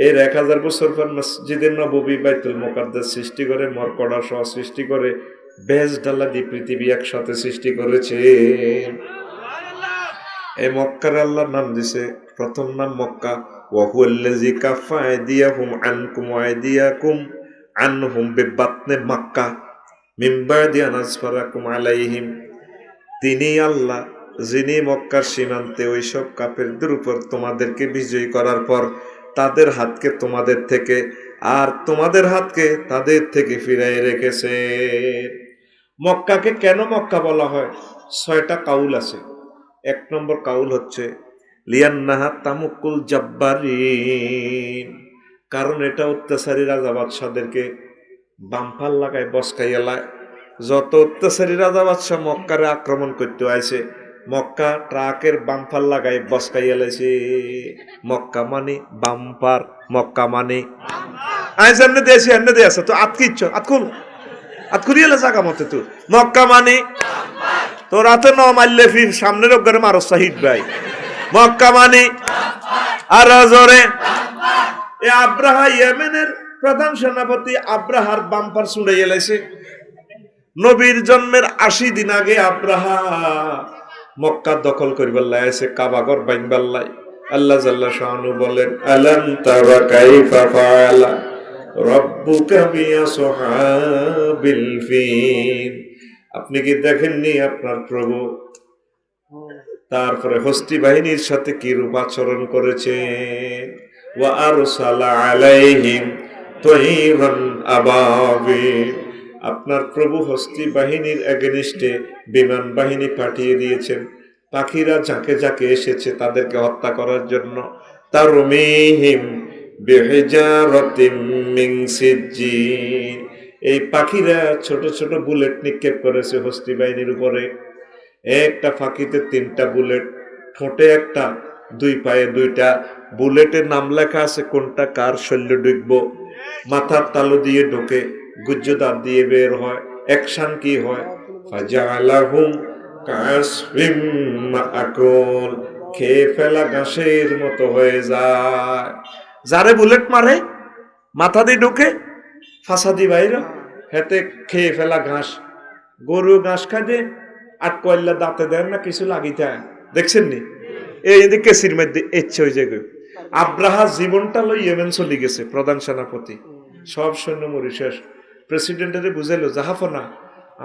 S1: এর 1000 বছর পর মসজিদে নববী বাইতুল মুকাদ্দাস সৃষ্টি করে, মরকড়া সহ সৃষ্টি করে, বেজ ডালা দিয়ে পৃথিবী একসাথে সৃষ্টি করেছে। এই মক্কার আল্লাহর নাম দিছে প্রথম নাম মক্কা। ওয়া হুয়াল্লাযী কাফা আইদিয়াহুম আনকুম ওয়া আইদিয়াকুম আনহুম বিবাতনি মক্কা মিন বাদি আন আসফারাকুম আলাইহিম। তিনি আল্লাহ যিনি মক্কার সীমান্তে ওইসব কাফেরদের উপর তোমাদেরকে বিজয়ী করার পর তাদের হাতকে তোমাদের থেকে আর তোমাদের হাতকে তাদের থেকে ফিরাই রেখেছে। মক্কাকে কেন মক্কা বলা হয়? 6টা কাউল আছে। 1 নম্বর কাউল হচ্ছে লিয়ান্নাহা তামুকুল জাব্বারিন, কারণ এটা অত্যাচারী রাজা বাদশাদেরকে বামফাল লাগায় বসকাইয়ালায়। যত অত্যাচারী রাজা বাদশাহ মক্কারে আক্রমণ করতে আইছে মক্কা ট্রাকের বামফাল লাগাই বসকাইয়ালাইছে। মক্কা মানে বাম্পার, মক্কা মানে আইস এমনি দিয়েছি এমনি দিয়ে আছে তো আতকিচ্ছ আতকুরিয়ালে জাগা মতে তো মক্কা মানে তো রাতে ন মারলে ফির সামনের অগ্রে মারস হিট ভাই মক্কা মানে আর জোরে এ আব্রাহা ইয়েমেনের প্রধান সেনাপতি আব্রাহার বাম্পার ছুঁড়ে এলেছে। নবীর জন্মের 80 দিন আগে আব্রাহা মক্কা দখল করিবার লাইছে, কাবাঘর ভাঙবার লাই। আল্লাহ জাল্লা শানু বলেন, আলাম তারা কাইফা ফাআলা রাব্বুকা বিআসহাবিল ফিল। আপনি কি দেখেননি আপনার প্রভু তারপরে হস্তি বাহিনীর সাথে কি রূপ আচরণ করেছেন? ওয়া আরসালা আলাইহিম তাইরান আবাবিল। আপনার প্রভু হস্তি বাহিনীর এগেনিস্টে বিমান বাহিনী পাঠিয়ে দিয়েছেন, পাখিরা ঝাঁকে ঝাঁকে এসেছে তাদেরকে হত্যা করার জন্য। তারমিহিম বিহিজারাতিম মিন সিজ্জিল। এই পাখিরা ছোট ছোট বুলেট নিক্ষেপ করেছে হস্তি বাহিনীর উপরে। একটা ফাঁকিতে 3টা বুলেট, ঠোঁটে একটা, 2 পায়ে 2টা। বুলেটের নাম লেখা আছে কোনটা কার শল্য ঢুকবো। মাথার তালু দিয়ে ঢোকে, গুজ্জদার দিয়ে বের হয়। অ্যাকশন কি হয়? ফাজালাহুম কাসফিম মাআকুল। খেয়ে ফেলা ঘাসের মতো হয়ে যায়। যারে বুলেট মারে মাথা দিয়ে ঢোকে, ফাঁসা দি বাইরে, হেতে খেয়ে ফেলা ঘাস। গরু ঘাস খাইতে আট কয়লা দাঁতে দেন না কিছু লাগিতে, দেখছেন নি? এই কেসির মধ্যে ইচ্ছে হয়ে যায়। আব্রাহা জীবনটা লই ইয়েমেন চলে গেছে, প্রধান সেনাপতি, সব সৈন্য মরি শেষ। প্রেসিডেন্টের বুঝাইলো, জাহাফনা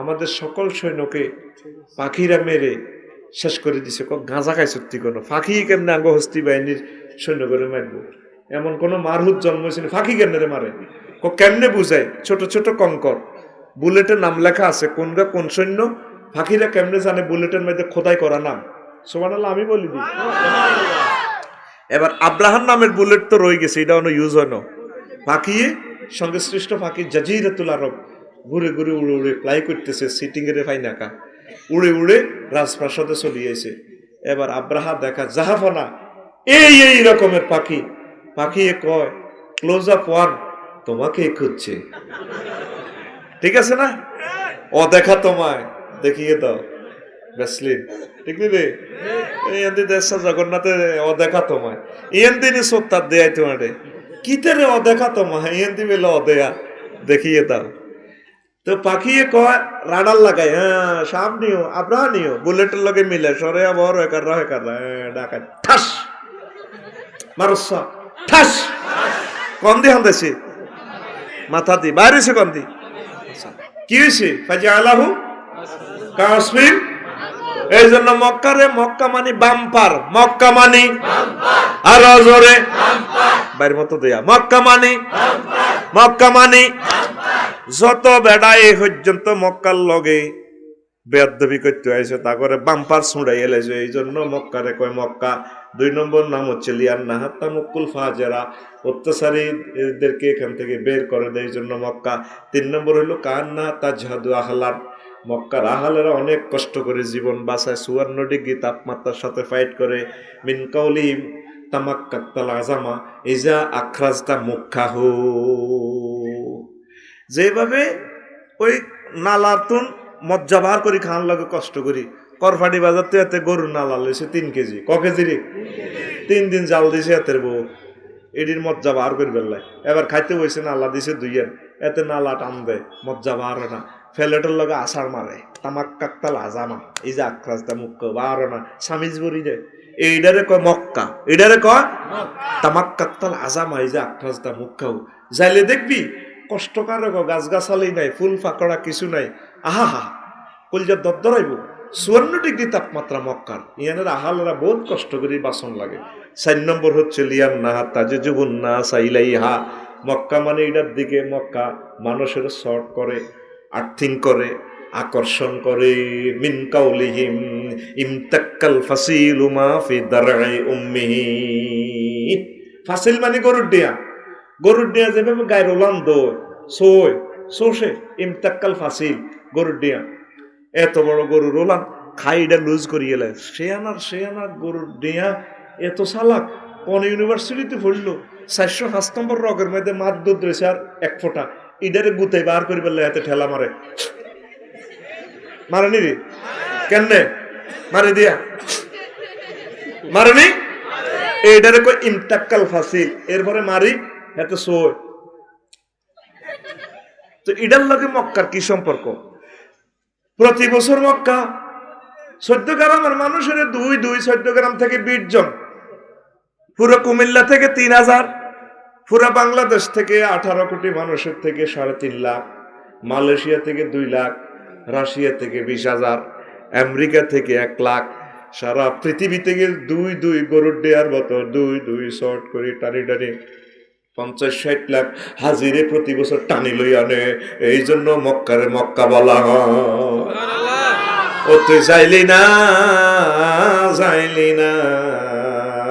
S1: আমাদের সকল সৈন্যকে পাখিরা মেরে শেষ করে দিছে। গাঁজা খাই সত্যি কোনো ফাঁকি কেমনে আঙ্গ হস্তি বাহিনীর সৈন্য করে মারবো? এমন কোন মারহুদ জন্ম হয়েছে ফাঁকি কেমনে মারে? কেমনে বুঝায়? ছোট ছোট কঙ্কর, বুলেটের নাম লেখা আছে কোনটা কোন সৈন্য। ফাঁকিরা কেমনে জানে বুলেটের মধ্যে খোদাই করা নাম? সুবহানাল্লাহ, আমি বলি দিই। এবার আব্রাহার নামের বুলেট তো রয়ে গেছে, এটা ইউজ হয় না। ফাঁকি সঙ্গে সৃষ্ট ফাঁকি জাজিরাতুল আরব ঘুরে ঘুরে উড়ে উড়ে ফ্লাই করতেছে, সিটিং এর ফাইনাকা উড়ে উড়ে রাজপ্রাসাদে চলিয়েছে। এবার আব্রাহা দেখা, জাহাফনা এই রকমের পাখি। পাখি কয়, ক্লোজ আপ ওয়ান, তোমাকে খুঁজছে। ঠিক আছে না? ও দেখা তোমায় দেখিয়ে দাও ব্যাসলিন, ঠিক রে? এই দেশা জগন্নাথে ও দেখা তোমায় ইয়েন দিনে সত্তার দেয় তোমারে কিতে রে ও দেখা তোমায় ইয়েন দিবে ল দেয়া দেখিয়ে দাও। তো পাখি কয় রাডার লাগাই, হ্যাঁ সামনেও আব্রাহা নিও বুলেটের লগে মিলে সরে বড় একার ডাকা ঠাস মারসা ঠাস কন্দি হান্দেছি মাথা দি বাইরেছে কন্দি। কি হয়েছে? ফাজা আলাহু কাসমিন। এই জন্য মক্কারে, মক্কা মানি বাম্পার, মক্কা মানি আর জোরে বাইর মতো দেয়া, মক্কা মানি, মক্কা মানি। যত বেড়া এই পর্যন্ত মক্কার লগে বেয়াদবি করতে হয়েছে তা করে বাম্পার ছুঁড়াই এলেছে। এই জন্য মক্কারে কয় মক্কা। 2 নম্বর নাম হচ্ছে লিয়ান্না হাত্তা মুকুল ফাজেরা, অত্যাচারীদেরকে এখান থেকে বের করে দেয়, এই জন্য মক্কা। 3 নম্বর হলো কান্না তাজহাদু আহলান, মক্কার আহলেরা অনেক কষ্ট করে জীবন বাঁচায়, 54 ডিগ্রি তাপমাত্রার সাথে ফাইট করে। মিন কাউলিহিম তামাক্কাতাল আযামা ইজা আখরাজতা মুক্কাহু। যেভাবে ওই নালাতুন মজ্জা বার করি খান লাগে কষ্ট করি, করফাটি বাজারতে এতে গরুর নালা লইছে 3 কেজি। ক কেজি রে? 3 দিন জাল দিছে এতের বউ, এটির মজ্জা বার করি বেলায়। এবার খাইতে বসে নালা দিছে 2 এতে নালা টান দেয়, মজ্জা বার হয় না। ফেলেটের লগে আসার মারে, তামাক কাকতাল আজামা এই যে আক্রাস্তা মুখ্য বার হয় না, সামিজ বরি দেয়। এইটারে কয় মক্কা, এটারে কয় তামাক কাকতাল আজামা এই যে আক্রাস্তা মুখ্যাও। যাইলে দেখবি কষ্টকার গাছ গাছালি নাই, ফুল ফাকড়া কিছু নাই। আহা হা কলজার দরদরাইব। 54 ডিগ্রি তাপমাত্রা মক্কার, ইয়ানের আহালেরা বহুত কষ্ট করে বাসন লাগে। 4 নম্বর হচ্ছে লিয়ান্না তাজুবুন্না সাইলাইহা, মক্কা মানে এটার দিকে মক্কা মানুষের শর্ট করে, আর্থিং করে, আকর্ষণ করে। মিন কাউলিহিম ইমতাক্কাল ফাসিলু মা ফি দার'i উম্মিহি। ফাসিল মানে গরুর ডিয়া, গরুর ডিয়া যেভাবে গায়ে রোলান দোয় সোয় সোষে, ইমতাক্কাল ফাসিল গরুর ডিয়া। এত বড় গরু রোলান খাইটা লুজ করিয়ে লাই, সে আনার গরুর ডিয়া এত চালাক। কোন ইউনিভার্সিটিতে পড়লো 405 নম্বর রগের মধ্যে মাছ দুধ রয়েছে আর 1 ফোঁটা, ইডারে গুতাই বার করি বললে হাতে ঠেলা মারে। মারেনি রে? কেন মারে দিয়া মারেনি? এইটারে কই ইমতাক্কাল ফাসিল। এরপরে মারি এত সই। তো এটার লগে মক্কার কি সম্পর্ক? প্রতি বছর মক্কা 14 গ্রামের মানুষের 14 গ্রাম থেকে 20 জন, পুরো কুমিল্লা থেকে 3000, পুরো বাংলাদেশ থেকে 18 কোটি মানুষের থেকে 3.5 লাখ, মালয়েশিয়া থেকে 2 লাখ, রাশিয়া থেকে 20,000, আমেরিকা থেকে 1 লাখ, সারা পৃথিবী থেকে 2 গরুর দেয়ার মতো 2 শর্ট করে টানি টানি 50-60 লাখ হাজিরে প্রতি বছর টানি লই আনে। এই জন্য মক্কারে মক্কা বলা হয়। ও তুই যাইলি না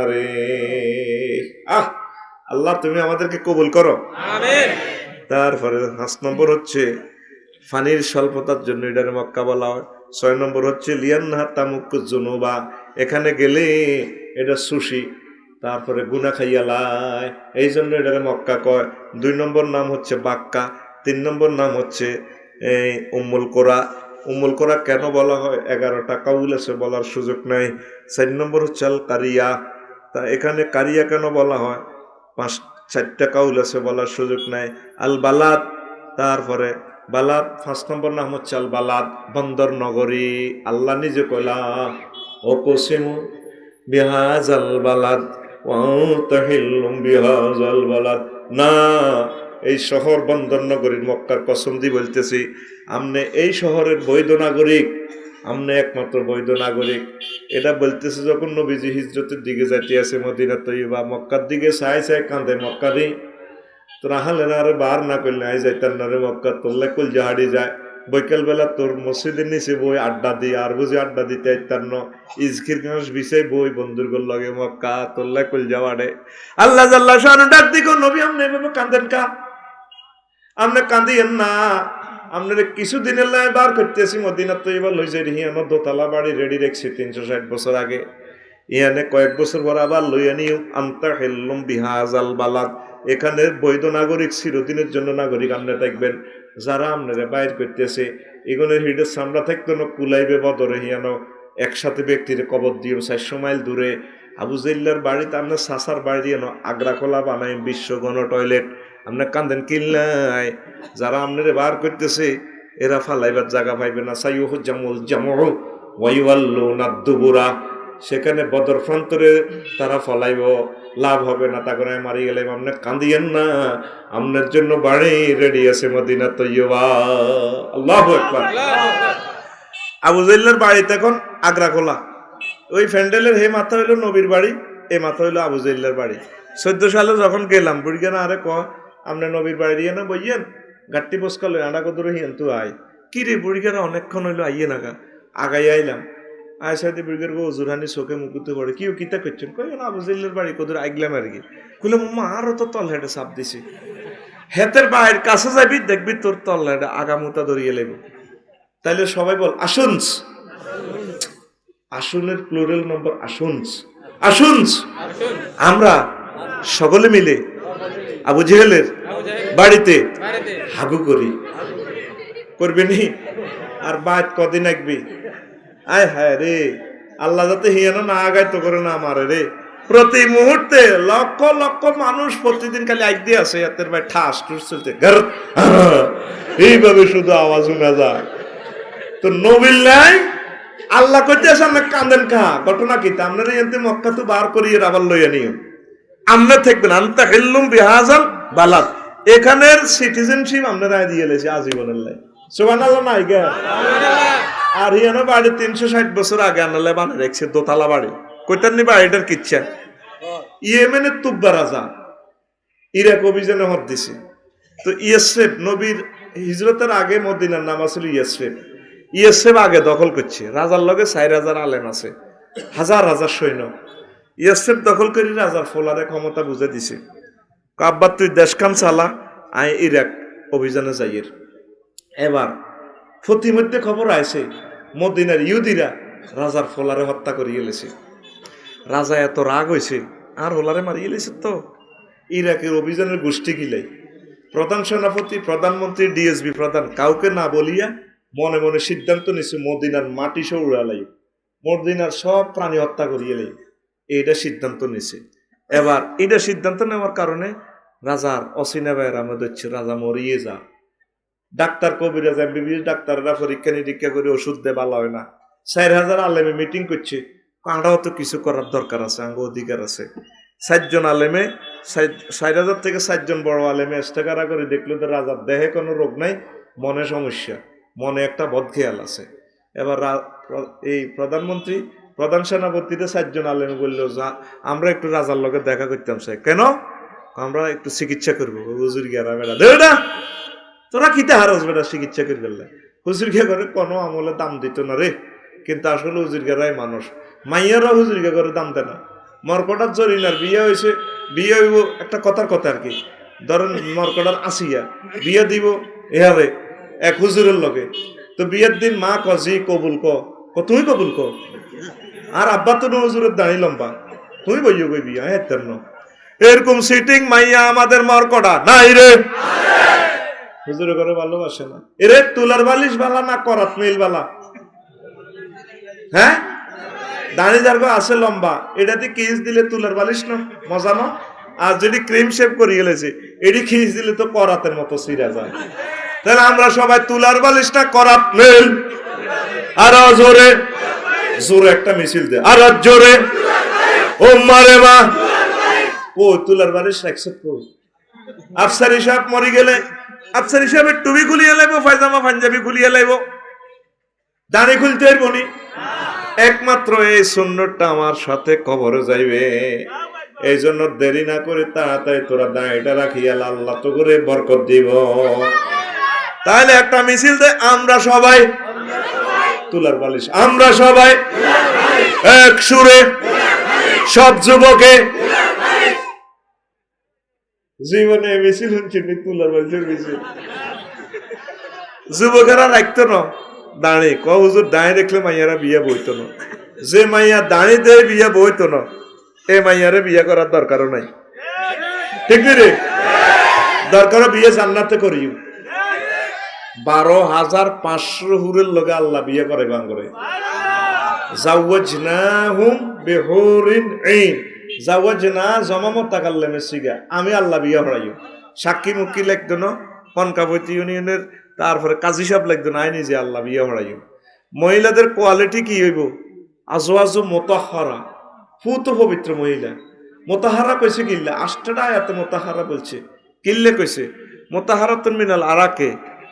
S1: রে। আল্লাহ তুমি আমাদেরকে কবুল করো, আমিন। তারপরে 5 নম্বর হচ্ছে পানির স্বল্পতার জন্য এটারে মক্কা বলা হয়। 6 নম্বর হচ্ছে লিয়ান্নাহা তামুক্কু জুনুবা, এখানে গেলে এটা সুশি, তারপরে গুনা খাইয়ালায়, এই জন্য এটারে মক্কা কয়। 2 নম্বর নাম হচ্ছে বাক্কা। 3 নম্বর নাম হচ্ছে উম্মুল কোরা। উম্মুল কোরা কেন বলা হয়? 11টা কাউল আছে, বলার সুযোগ নাই। 4 নম্বর হচ্ছে আল কারিয়া। তা এখানে কারিয়া কেন বলা হয়? 4টা কাউল আছে, বলার সুযোগ নাই। আল বালাদ, তারপরে বালাদ 5 নম্বর নাম হচ্ছে আল বালাদ, বন্দর নগরী। আল্লাহ নিজে কইলা ও কসিমু বিহাজাল বালাদ ওয়া তাহিল্লুম বিহাজাল বালাদ, না এই শহর বন্দর নগরীর মক্কার কসম দিয়ে বলতেছি, আমনে এই শহরের বৈধ নাগরিক, আমনে একমাত্র বৈধ নাগরিক। এটা বলতেছে যখন নবীজি হিজরতের দিকে যাইতে আছে মদিনা তৈবা, মক্কার দিকে চাই কাঁদে মক্কা দি তোর আহালে না রে, বার না করলে আই যাইতার না রে মক্কা, তোরলে কুল জাহাড়ি যায়। বৈকাল বেলা তোর মসজিদের নিচে বই আড্ডা দিই, আর বুঝি আড্ডা দিতে আইতার ন, ইজকির ঘাস বিছাই বই বন্ধুর গোল লগে মক্কা, তোরলে কুল যাওয়াড়ে। আল্লাহ জাল্লাহ শানু ডাক দিগো, নবী আমনে এভাবে কাঁদেন কা? আমনে কাঁদিয়েন না, আপনারা কিছুদিনের লাই বার করতেছি মদিনা তৈবা লই যাই হিয়ানো দোতলা বাড়ি রেডি রেখছি 360 বছর আগে। ইয়ানে কয়েক বছর পর আবার লইয়া নিও আন্তা হেল্লুম বিহাজাল বালাদ, এখানে বৈধ নাগরিক চিরদিনের জন্য নাগরিক আপনি থাকবেন। যারা আপনারা বাইর করতেছে এগুলোর হিডের সামরা থাকতো না কুলাইবে বদরে হিয়ানো একসাথে ব্যক্তির কবর দিয়ে 400 মাইল দূরে আবু জাইল্লার বাড়িতে আপনার সাসার বাড়ি দিয়ে আগ্রা খোলা বানাই বিশ্ব গণ টয়লেট, আপনার কান্দেন কিল্লাই। যারা আপনারা বার করতেছে এরা ফালাইবার জায়গা পাইবে না। সাইয়ুহু জামুল জামু ওয়াইওয়াল্লুনা দুবুরা, সেখানে বদর প্রান্তরে তারা ফলাইব, লাভ হবে না। তা করে মারি গেলে আপনি কান্দিয়েন না, আপনার জন্য বাড়ি রেডি আছে মদিনা তৈয়বা। আল্লাহু আকবার। আবু জাইল্লার বাড়িতে এখন আগ্রা খোলা, ওই ফ্যান্ডেলের হে মাথা হইলো নবীর বাড়ি, এ মাথা হইলো আবু জাইল্লার বাড়ি। 14 সালে যখন গেলাম বুড়িগানা আরে আপনি নবীর বাড়ি দিয়ে না বইয়েন গাট্টি বসকাল আডা কদর হিয়েন তু আয় কি রে বুড়িগানা অনেকক্ষণ হইলো আইয়ে নাগা আগাই আইলাম। আয়সাদি বুড়িগার গো জুরহানি চোখে মুকুতে পড়ে কেউ কিতা করছেন, কই না আবু জাইল্লার বাড়ি কদর আইগলাম আর কি। কইলে মাম্মা আরো তো তল হেঁটে চাপ দিছি, হেতের বাইর কাছে যাবি দেখবি তোর তল হেঁটে আগামুতা ধরিয়ে লেব। তাইলে সবাই বল আসুনস, আসুনের প্লুরাল নম্বর আসুনস, আসুনস। আমরা সকলে মিলে আবু জেহেলের বাড়িতে হাগু করি, করবি নি? আর বাদ কদিন একবি আয় হায় রে, আল্লাহ যাতে হিয়ানো না আগাইতো করে না আমারে রে। প্রতি মুহূর্তে লক্ষ লক্ষ মানুষ প্রতিদিন খালি আগ দিয়ে আসে হাতের ভাই ঠাস টুস চলতে, এইভাবে শুধু আওয়াজ শোনা যায়। তো নবীর নাই আল্লাহ করতে আসে আমরা কান্দেন খা ঘটনা কি আপনারা এনতে মক্কা তো বার করিয়ে আবার লইয়া নিও আমরা থাকবেন আন্তা হেল্লুম বিহাজাল বালাদ, এখানের সিটিজেনশিপ আপনারা দিয়ে লেছে আজীবনের লাই। সুবহানাল্লাহ নাই গে। আর হিয়ানো বাড়ি 360 বছর আগে আনালে বানা রেখেছে দোতলা বাড়ি, কইতার নি বাড়িটার কিচ্ছা। ইয়েমেনের তুব্বা রাজা ইরাক অভিযানে হত দিছে। তো ইয়েসরেফ নবীর হিজরতের আগে মদিনার নাম আছিল ইয়েসরেফ। ইয়েসরেফ আগে দখল করছে, রাজার লগে 4000 আলেম আছে, হাজার হাজার সৈন্য। ইয়েসরেফ দখল করে রাজার ফোলারে ক্ষমতা বুঝে দিছে, আব্বা তুই দেশখান চালা, আয় ইরাক অভিযানে যাইয়ের। এবার প্রতিমধ্যে খবর আইছে মদিনার ইহুদিরা রাজার ফোলারে হত্যা করিয়ে লেছে। রাজা এত রাগ হয়েছে আর হোলারে মারিয়ে লেছে। তো ইরাকের অভিযানের গোষ্ঠী গিলাই প্রধান সেনাপতি, প্রধানমন্ত্রী, ডিএসবি প্রধান কাউকে না বলিয়া মনে মনে সিদ্ধান্ত নিছে মদিনার মাটি সহ উড়ালাই, মদিনার সব প্রাণী হত্যা করিয়ে লাই। এইটা সিদ্ধান্ত নিছে। এবার এটা সিদ্ধান্ত নেওয়ার কারণে রাজার অসিনা ভাইয়ের আমাদের হচ্ছে রাজা মরিয়ে যা, ডাক্তার কবিরাজ এমবিবিএস ডাক্তাররা পরীক্ষা নিরীক্ষা করে ওষুধ দেয় ভালো হয় না, 4,000 আলেমে মিটিং করছে, আমরাও তো কিছু করার দরকার আছে, আঙ্গ অধিকার আছে। 4 জন আলেমে 4,000 থেকে 4 জন বড় আলেমে ইস্তেখারা করে দেখলো যে রাজার দেহে কোনো রোগ নাই, মনে সমস্যা, মনে একটা বদখেয়াল আছে। এবার এই প্রধানমন্ত্রী প্রধান সেনাপতিতে 4 জন আলেমে বললো যা আমরা একটু রাজার লগে দেখা করতাম চাই। কেন? আমরা একটু চিকিৎসা করবো। হুজুর গিয়ারা বেড়া দে বেটা, তোরা কিতে হারস বেটা চিকিৎসা করে ফেললে। হুজুর গিয়া করে কোনো আমলে দাম দিত না রে, কিন্তু আসলে হুজুর গিয়ারাই মানুষ, মাইয়ারা হুজুর গিয়া করে দাম দেয় না। মরকটার জরিনার বিয়ে হয়েছে, বিয়ে হইব একটা কথার কথা আর কি, ধরেন মরকটার আসিয়া বিয়ে দিব এহারে এক হুজুরের লগে, তো বিয়ের দিন মা জি কবুল ক তুই কবুল ক, আর আব্বা তো হুজুরের দাঁড়ি লম্বা, তুই বইও কই বিয়া হেতেন না, এরকম সিটিং মাইয়া আমাদের মরকটা নাই রে, হুজুরে করে ভালোবাসে না। এরে তুলার বালিশ বালা না করাত মিল বালা? হ্যাঁ, দাঁড়ি যার আছে লম্বা, এটাতে কিস দিলে তুলার বালিশ না মজা না, আর যদি ক্রিম শেভ করে গেলেছে এটি খিস দিলে তো করাতের মতো সিরা যায়। তাহলে আমরা সবাই তুলার বালিশ না করাত মিল, আর জোরে জোরে একটা মিছিল দে, আর জোরে ও মারে মা, ও তুলার বালিশ একসেপ্ট কই। আফসার হিসাব মরে গেলে আফসার হিসাবে টুপি খুলিয়ে লাইব, পায়জামা পাঞ্জাবি খুলিয়ে লাইব, দাঁড়ি খুলতে পারবো নি। একমাত্র এই সুন্নতটা আমার সাথে কবরে যাইবে, এই জন্য দেরি না করে তাড়াতাড়ি তোরা দাঁড়িটা রাখিয়া আল্লাহ তো করে বরকত দিব। তাহলে একটা মিছিল দে, আমরা সবাই তুলার বালিশ, আমরা সবাই এক সুরে সব যুবকে, জীবনে মিছিল হচ্ছে তুলার বালিশের মিছিল। যুবকেরা রাখতো না দাঁড়ি, ক হুজুর দাঁড়িয়ে দেখলে মাইয়ারা বিয়ে বইতো না, যে মাইয়া দাঁড়িয়ে দেয় বিয়ে বইতো না এ মাইয়ারে বিয়ে করার দরকারও নাই, ঠিক রে? দরকার বিয়ে জান্নাতে করিও। 12,500 হুরের লগে আল্লাহ বিয়ে করে গান করে, জাওয়াজনাহুম বিহুরিন আইন, জাওয়াজনা জমামত তাকাল্লামে সিগা, আমি আল্লাহ বিয়ে হরাইও। সাক্ষী মুক্কি লিখতো না কনকাবতী ইউনিয়নের, তারপরে কাজী সাহেব লাগতো না, আইনি যে আল্লাহ বিয়ে হরাইও। মহিলাদের কোয়ালিটি কি হইব? আজওয়াজু মুতাহহারা, পুত পবিত্র মহিলা। মুতাহহারা কইছে কিল্লা, 8টা আয়াতে মুতাহহারা বলছে, কিল্লে কইছে মুতাহহারাতুন মিনাল আরাকে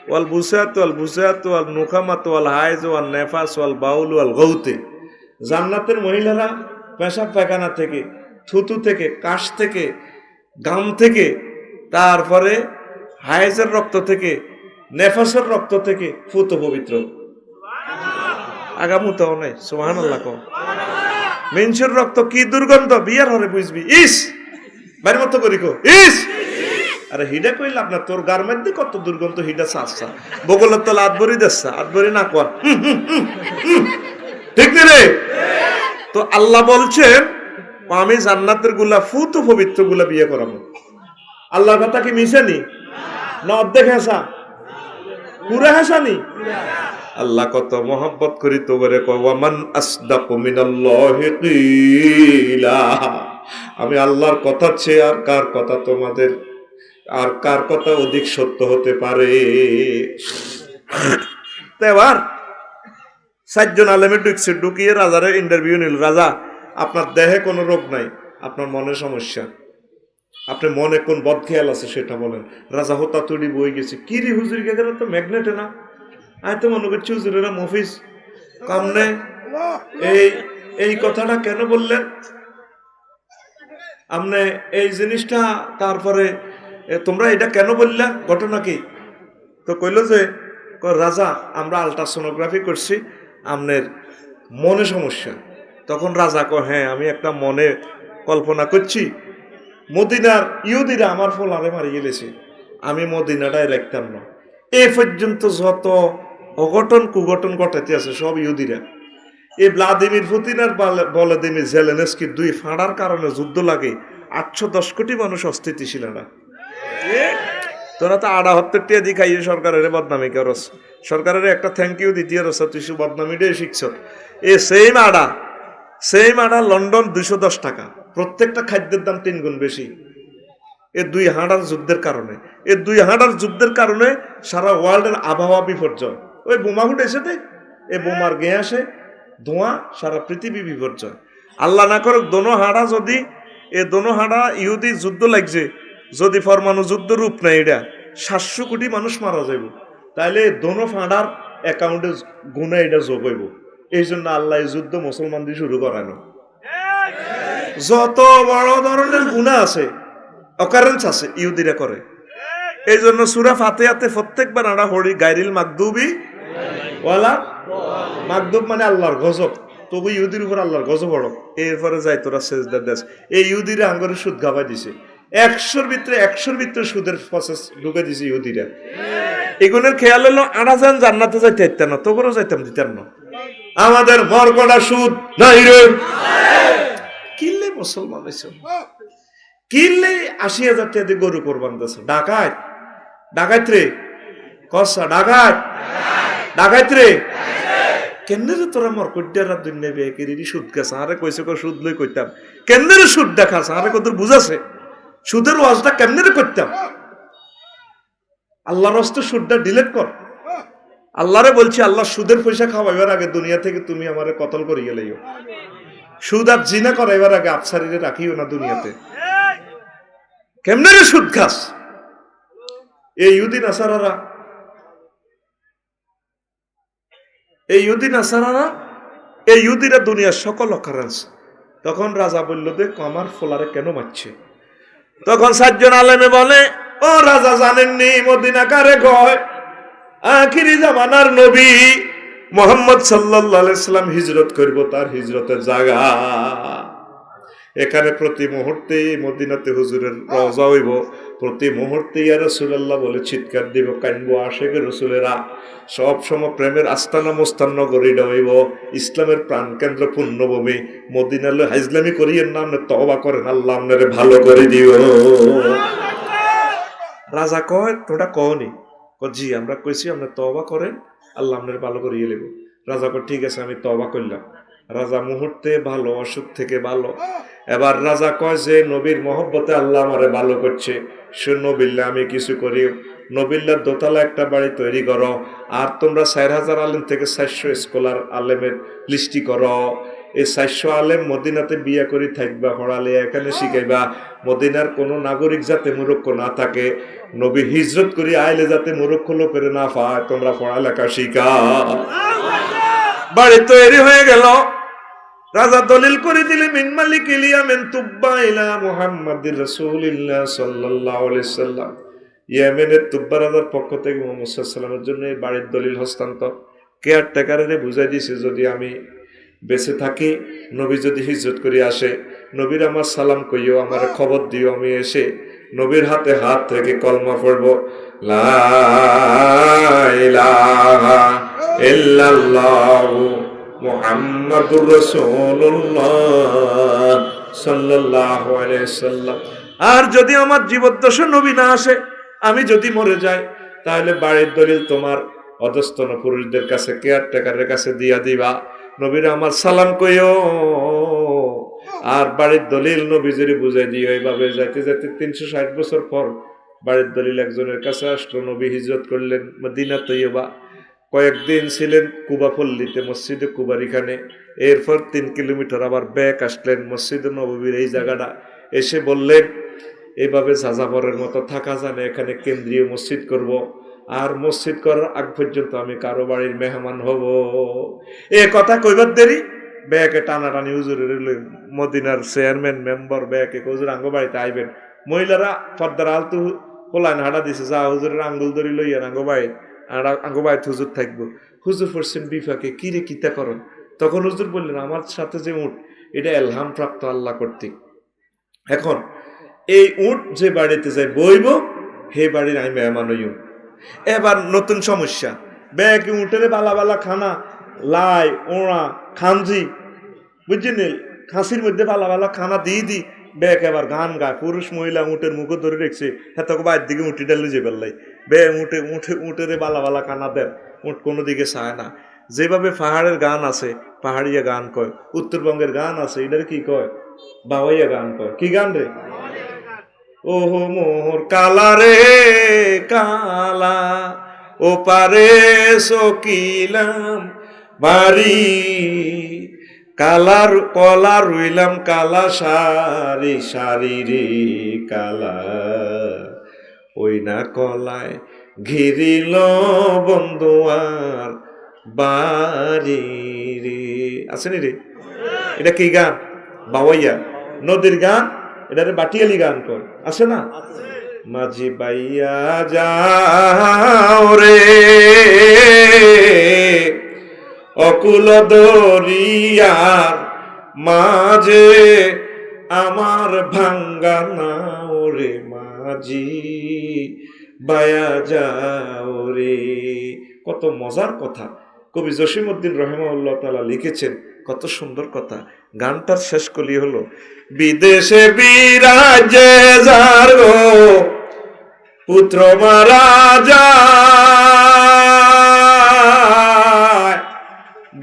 S1: ওয়াল বুসাত ওয়াল বুসাত ওয়াল নুখামাত ওয়াল হাইজ ওয়াল নেফাস ওয়াল বাউল ওয়াল গৌতে। জান্নাতের মহিলারা পেশাব পায়খানা থেকে, থুতু থেকে, কাশ থেকে, গাম থেকে, তারপরে হাইজের রক্ত থেকে, নেফাসের রক্ত থেকে ফুত পবিত্র। আগামুতাও নাই, সুবহানাল্লাহ কও। মেনসের রক্ত কি দুর্গন্ধ, বিয়ার হরে বুঝবি, ইস বাড়ির মতো করি কো ইস, আরে হিডা কইলা আপনার তোর গার মধ্যে কত দুর্গন্ধ, হিডা সাসা বগলের তলা আদবরি দেসা আদবরি না কর, ঠিক রে? তো আল্লাহ বলছেন আমি জান্নাতের গুলা ফুত পবিত্র গুলা বিয়ে করাবো। আল্লাহর কথা কি মিশানি না অর্ধেক হাসা, পুরা হাসানি? আল্লাহ কত মহব্বত করি তো বলে ওয়ামান আসদাকু মিনাল্লাহি কিলা, আমি আল্লাহর কথা চেয়ে আর কার কথা তোমাদের, আর কার কথা অধিক সত্য হতে পারে? তো এবার 4 জন আলেমে ঢুকছে, ঢুকিয়ে রাজারে ইন্টারভিউ নিল, রাজা আপনার দেহে কোনো রোগ নাই, আপনার মনে সমস্যা, আপনার মনে কোন বদখেয়াল আছে সেটা বলেন। রাজা হতা তুড়ি বই গেছে, কি রে হুজুর গেলে তো ম্যাগনেটে না, আমি তো মনে করছি হুজুরেরা মফিস কামনে এই কথাটা কেন বললেন আপনি এই জিনিসটা, তারপরে তোমরা এটা কেন বললা, ঘটনা কি? তো কইল যে রাজা আমরা আলট্রাসোনোগ্রাফি করছি, আপনার মনে সমস্যা। তখন রাজা কয় হ্যাঁ আমি একটা মনে কল্পনা করছি, মদিনার ইহুদিরা আমার ফলারে মারি গেলেছে, আমি মদিনাটাই রাখতাম না। এ পর্যন্ত যত অঘটন কুঘটন ঘটাতে আছে সব ইহুদিরা। এই ভ্লাদিমির পুতিন আর ভলোদিমির জেলেনস্কি 2 ফাঁড়ার কারণে যুদ্ধ লাগে, 810 কোটি মানুষ অস্থিতিশীল না। তোরা তো 78 টিয়া দি খাইয়ে সরকারের বদনামি করস, সরকারের একটা থ্যাংক ইউ দ্বিতীয় রস, তুই বদনামিটাই শিখছ। এ সেম আড়া লন্ডন 210 টাকা, প্রত্যেকটা খাদ্যের দাম 3 গুণ বেশি। এই 2 হাঁটার যুদ্ধের কারণে, এই 2 হাঁটার যুদ্ধের কারণে সারা ওয়ার্ল্ডের আবহাওয়া বিপর্যয়। ওই বোমা ফুটেছে দে, এই বোমার গ্যাসে ধোঁয়া, সারা পৃথিবী বিপর্যয়। আল্লাহ না করুক দোনো হাঁটা যদি, এ দোনো হাঁটা ইহুদি যুদ্ধ লাগছে, যদি পরমাণু যুদ্ধ রূপ নেয়, এটা 700 কোটি মানুষ মারা যাইব, তাইলে দোনো ফাঁড়ার অ্যাকাউন্টে গুণে এটা যোগ হইব। এই জন্য আল্লাহ এই যুদ্ধ মুসলমানদের শুরু করানো। যত বড় ধরনের গুনাহ আছে, অকারেন্স আছে, ইহুদিরা করে। এই জন্য সূরা ফাতিহাতে প্রত্যেকবার আমরা পড়ি গায়রিল মাগদুবি ওয়ালা, মাগদুব মানে আল্লাহর গজব, তবু ইহুদির উপর আল্লাহর গজব পড়ো, এরপরে যাই তোরা সেজদা দেশ। এই ইহুদিরা আঙ্গরে সুদ গাবাই দিছে, 100-র ভিতরে সুদের প্রসেস ঢুকে দিছে ইহুদিরা। এগুনের খেয়াল হলো আড়া যান জান্নাতে যাইতে না, তবুও যাইতাম দিতাম না। আমাদের মরকটা সুদ নাই রে, কিনলে মুসলমান হয়েছে, কিনলে 80,000 টাকা দিয়ে গরু কোরবান দিয়েছে। ডাকাত রে, কসা ডাকাত রে, কেমনে রে তোরা মরকটিয়ারা দুনিয়া বিয়ে করি সুদ গেছে, আরে কইছে সুদ লই কইতাম, কেমনে রে সুদ দেখাস, আরে কত বুঝাছে সুদের ওয়াজটা কেমনে রে করতাম। আল্লাহর রাস্তে সুদটা ডিলিট কর। আল্লাহরে বলছি, আল্লাহ সুদের পয়সা খাওয়াইবার আগে দুনিয়া থেকে তুমি আমারে কতল করি গেলেও, সুদ আর জিনা করাইবার আগে আফসারিরে রাখিও না দুনিয়াতে। কেমনে রে সুদ খাস। এই ইহুদি নাসারারা এই ইহুদিরা দুনিয়ার সকল অকারেন্স। তখন রাজা বলল, দেখ আমার ফোলারে কেন মারছে। তখন 7 জন আলেমে বলে, ও রাজা জানেননি মদিনা কারে কয়? আখিরি জামানার নবী মুহাম্মদ সাল্লাল্লাহু আলাইহি সাল্লাম হিজরত করব, তার হিজরতের জায়গা এখানে। প্রতি মুহূর্তে মদিনাতে হুজুরের রওজা হইব, প্রতি মুহূর্তে ইয়া রাসূলুল্লাহ বলে চিৎকার দিব, কানবো। আশেকে রাসূলেরা সব সময় প্রেমের আস্তানা মোস্তান নগরীটা হইব, ইসলামের প্রাণকেন্দ্র পুণ্যভূমি মদিনালে হাজলামি করিয়েন না, আপনি তওবা করেন, আল্লাহ আপনারে ভালো করে দিও। রাজা কয়, তোমরা কওনি? জি আমরা কইছি, আপনি তওবা করেন, আল্লাহ আপনারে ভালো করিয়ে নেব। রাজা কয়, ঠিক আছে আমি তওবা করলাম। রাজা মুহূর্তে ভালো, অসুখ থেকে ভালো। এবার রাজা কয় যে নবীর মহব্বতে আল্লাহ আমারে ভালো করছে, সে নবিল্লা আমি কিছু করি, নবিল্লার দোতলা একটা বাড়ি তৈরি করো, আর তোমরা 4,000 আলেম থেকে 400 স্কলার আলেমের লিস্টি করো। এই 400 আলেম মদিনাতে বিয়া করি থাকবা, পড়ালে এখানে শিখাইবা, মদিনার কোনো নাগরিক যাতে মূর্খ না থাকে, নবী হিজরত করি আইলে যাতে মূর্খ লোকের না পায়, তোমরা পড়ালেখা শিখা। বাড়ি তৈরি হয়ে গেল। রাজা দলিল করে দিলে, মিন মালিকিল ইয়ামেন তুব্বা ইলা মুহাম্মাদির রাসূলিল্লাহ সাল্লাল্লাহু আলাইহি সাল্লাম। ইয়েমেনের তুব্বা রাজার পক্ষ থেকে মুহাম্মদ সাল্লাল্লাহু আলাইহি সাল্লামের জন্য এই বাড়ির দলিল হস্তান্তর। কেয়ারটেকারে বুঝাই দিয়েছে, যদি আমি বেঁচে থাকি, নবী যদি হিজরত করে আসে, নবীর আমার সালাম কইও, আমার খবর দিও, আমি এসে নবীর হাতে হাত রেখে কলমা পড়ব, লা ইলাহা ইল্লাল্লাহু মুহাম্মাদুর রাসূলুল্লাহ সাল্লাল্লাহু আলাইহি সাল্লাম। আর যদি আমার জীবদ্দশা নবী না আসে, আমি যদি মরে যাই, তাহলে বাড়ির দলিল তোমার অধস্তন পুরুষদের কাছে, কেয়ারটেকারের কাছে দিয়া দিবা, নবীর আমার সালাম কইও, আর বাড়ির দলিল নবীজিরে বুঝাই দিও। এইভাবে যাইতে যাইতে 360 বছর পর বাড়ির দলিল একজনের কাছে আসলো। নবী হিজরত করলেন মদিনা তৈয়বা, কয়েকদিন ছিলেন কুবা পল্লীতে, মসজিদে কুবার এখানে। এরপর 3 কিলোমিটার আবার ব্যাক আসলেন মসজিদে নববীর এই জায়গাটা, এসে বললেন এইভাবে যাযাবরের মতো থাকা জানে, এখানে কেন্দ্রীয় মসজিদ করব, আর মসজিদ করার আগ পর্যন্ত আমি কারো বাড়ির মেহমান হব। এ কথা কইবার দেরি, ব্যাকে টানাটানি হুজুরের মদিনার চেয়ারম্যান মেম্বার ব্যাকে হুজুর আঙ্গ বাড়িতে আইবেন। মহিলারা পর্দার আলতু পোলাইন হাঁটা দিছে, যা হুজুরের আঙ্গুল ধরি লইয়া আঙ্গ বাড়ি, আঙ্গ বাড়িতে হুজুর থাকবো। হুজুর পড়ছেন বিফাকে, কিরে কিতা করন? তখন হুজুর বললেন, আমার সাথে যে উঠ, এটা এলহাম প্রাপ্ত আল্লাহ কর্তৃক। এখন এই উঠ যে বাড়িতে যাই বইব, হে বাড়ির আমি মেহমান হইও। এবার নতুন সমস্যা, ব্যাগে উঠের বালা বালা খানা, লাই ওড়া খানজি, বুঝছেন, খাসির মধ্যে বালা বালা খানা দিয়ে দি, ব্যাগ এবার গান গায়, পুরুষ মহিলা উঠের মুখে ধরে রেখছে, হেতক বাইর দিকে উঠি ডালে যে বেল্লাই, বে উঠের বালা বালা খানা দেন, উঠ কোনো দিকে চায় না। যেভাবে পাহাড়ের গান আছে, পাহাড়িয়া গান কয়, উত্তরবঙ্গের গান আছে, এটার কি কয়? বাওয়াইয়া গান কয়। কি গান রে? ওহো মোর কালা রে কালা, ও পারে সকিলাম বাড়ি, কালার কলা রইলাম কালা সারি সারি রে কালা, ওই না কলায় ঘিরিল বন্ধুয়ার বাড়ি রে। আসেনি রে? এটা কি গান? বাওয়াইয়া নদীর গান, এটারে বাটিয়ালি গান কর, আছে না? মাঝি বাইয়া যাও রে অকুল দরিয়ার মাঝে, আমার ভাঙ্গা নাও রে মাঝি বায়া যাও রে। কত মজার কথা কবি জসিমউদ্দিন রহিমাহুল্লাহ তাআলা লিখেছেন, কত সুন্দর কথা। গানটার শেষ কলি হলো, বিদেশে বিরাজে যার গো পুত্র মারা যায়,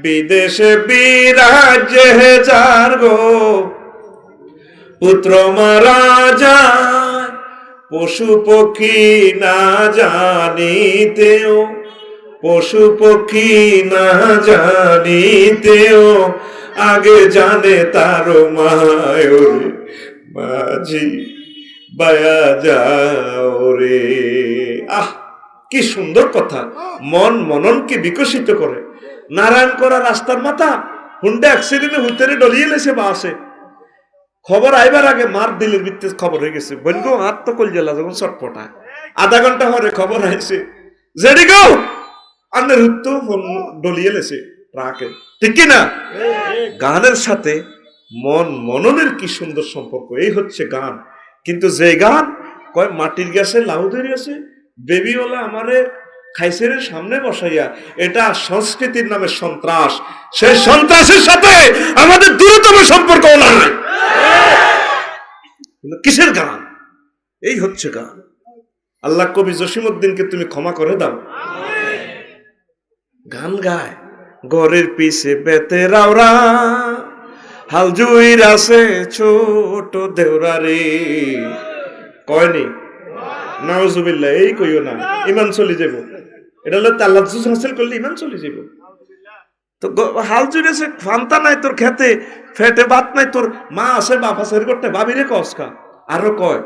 S1: বিদেশে বিরাজে যার গো পুত্র মারা যায়, পশু পক্ষী না জানিতেও, পশু পক্ষী না জানিতেও আগে জানে তার মায়রে মাঝি বায়া যাও রে। আহ, কি সুন্দর কথা, মন মননকে বিকশিত করে। নারায়ণ করা রাস্তার মাথা হুন্ডা অ্যাক্সিডেন্টে হুতেরে ডলিয়ে লেছে বাসে, খবর আইবার আগে মার দিলের ভিত্তিতে খবর হয়ে গেছে, বলবো আর তো কল জেলা যখন চটপটা আধা ঘন্টা পরে খবর আইছে জেডি গো আন্নের হুত্তো ডলিয়ে লেছে ট্রাকে, ঠিক কি না? গানের সাথে মন মননের কি সুন্দর সম্পর্ক, এই হচ্ছে গান। কিন্তু যে গান কয় মাটির গ্যাসে লাউ ধরে আছে, বেবিওয়ালা আমারে খাইসের সামনে বসাইয়া, এটা সংস্কৃতির নামে সন্ত্রাস। সেই সন্ত্রাসের সাথে আমাদের দূরতম সম্পর্ক নাই। কিসের গান? এই হচ্ছে গান। আল্লাহ কবি জসিমউদ্দিনকে তুমি ক্ষমা করে দাও। গান গায় ঘরের পিছে বেতে রাওরা, হাল জুইর আছে ছোট দেওরা রে, কয়নি নাউজুবিল্লাহ, এই কইও না, ইমান চলে যাব। এটা হলো তাল্লাজ্জুজ হাসিল করলে ইমান চলে যাব। তো হাল জুড়েছে, ফান্তা নাই তোর খেতে, ফেটে ভাত নাই তোর, মা আছে বাপ আছে করতে, ভাবিরে কসকা। আরো কয়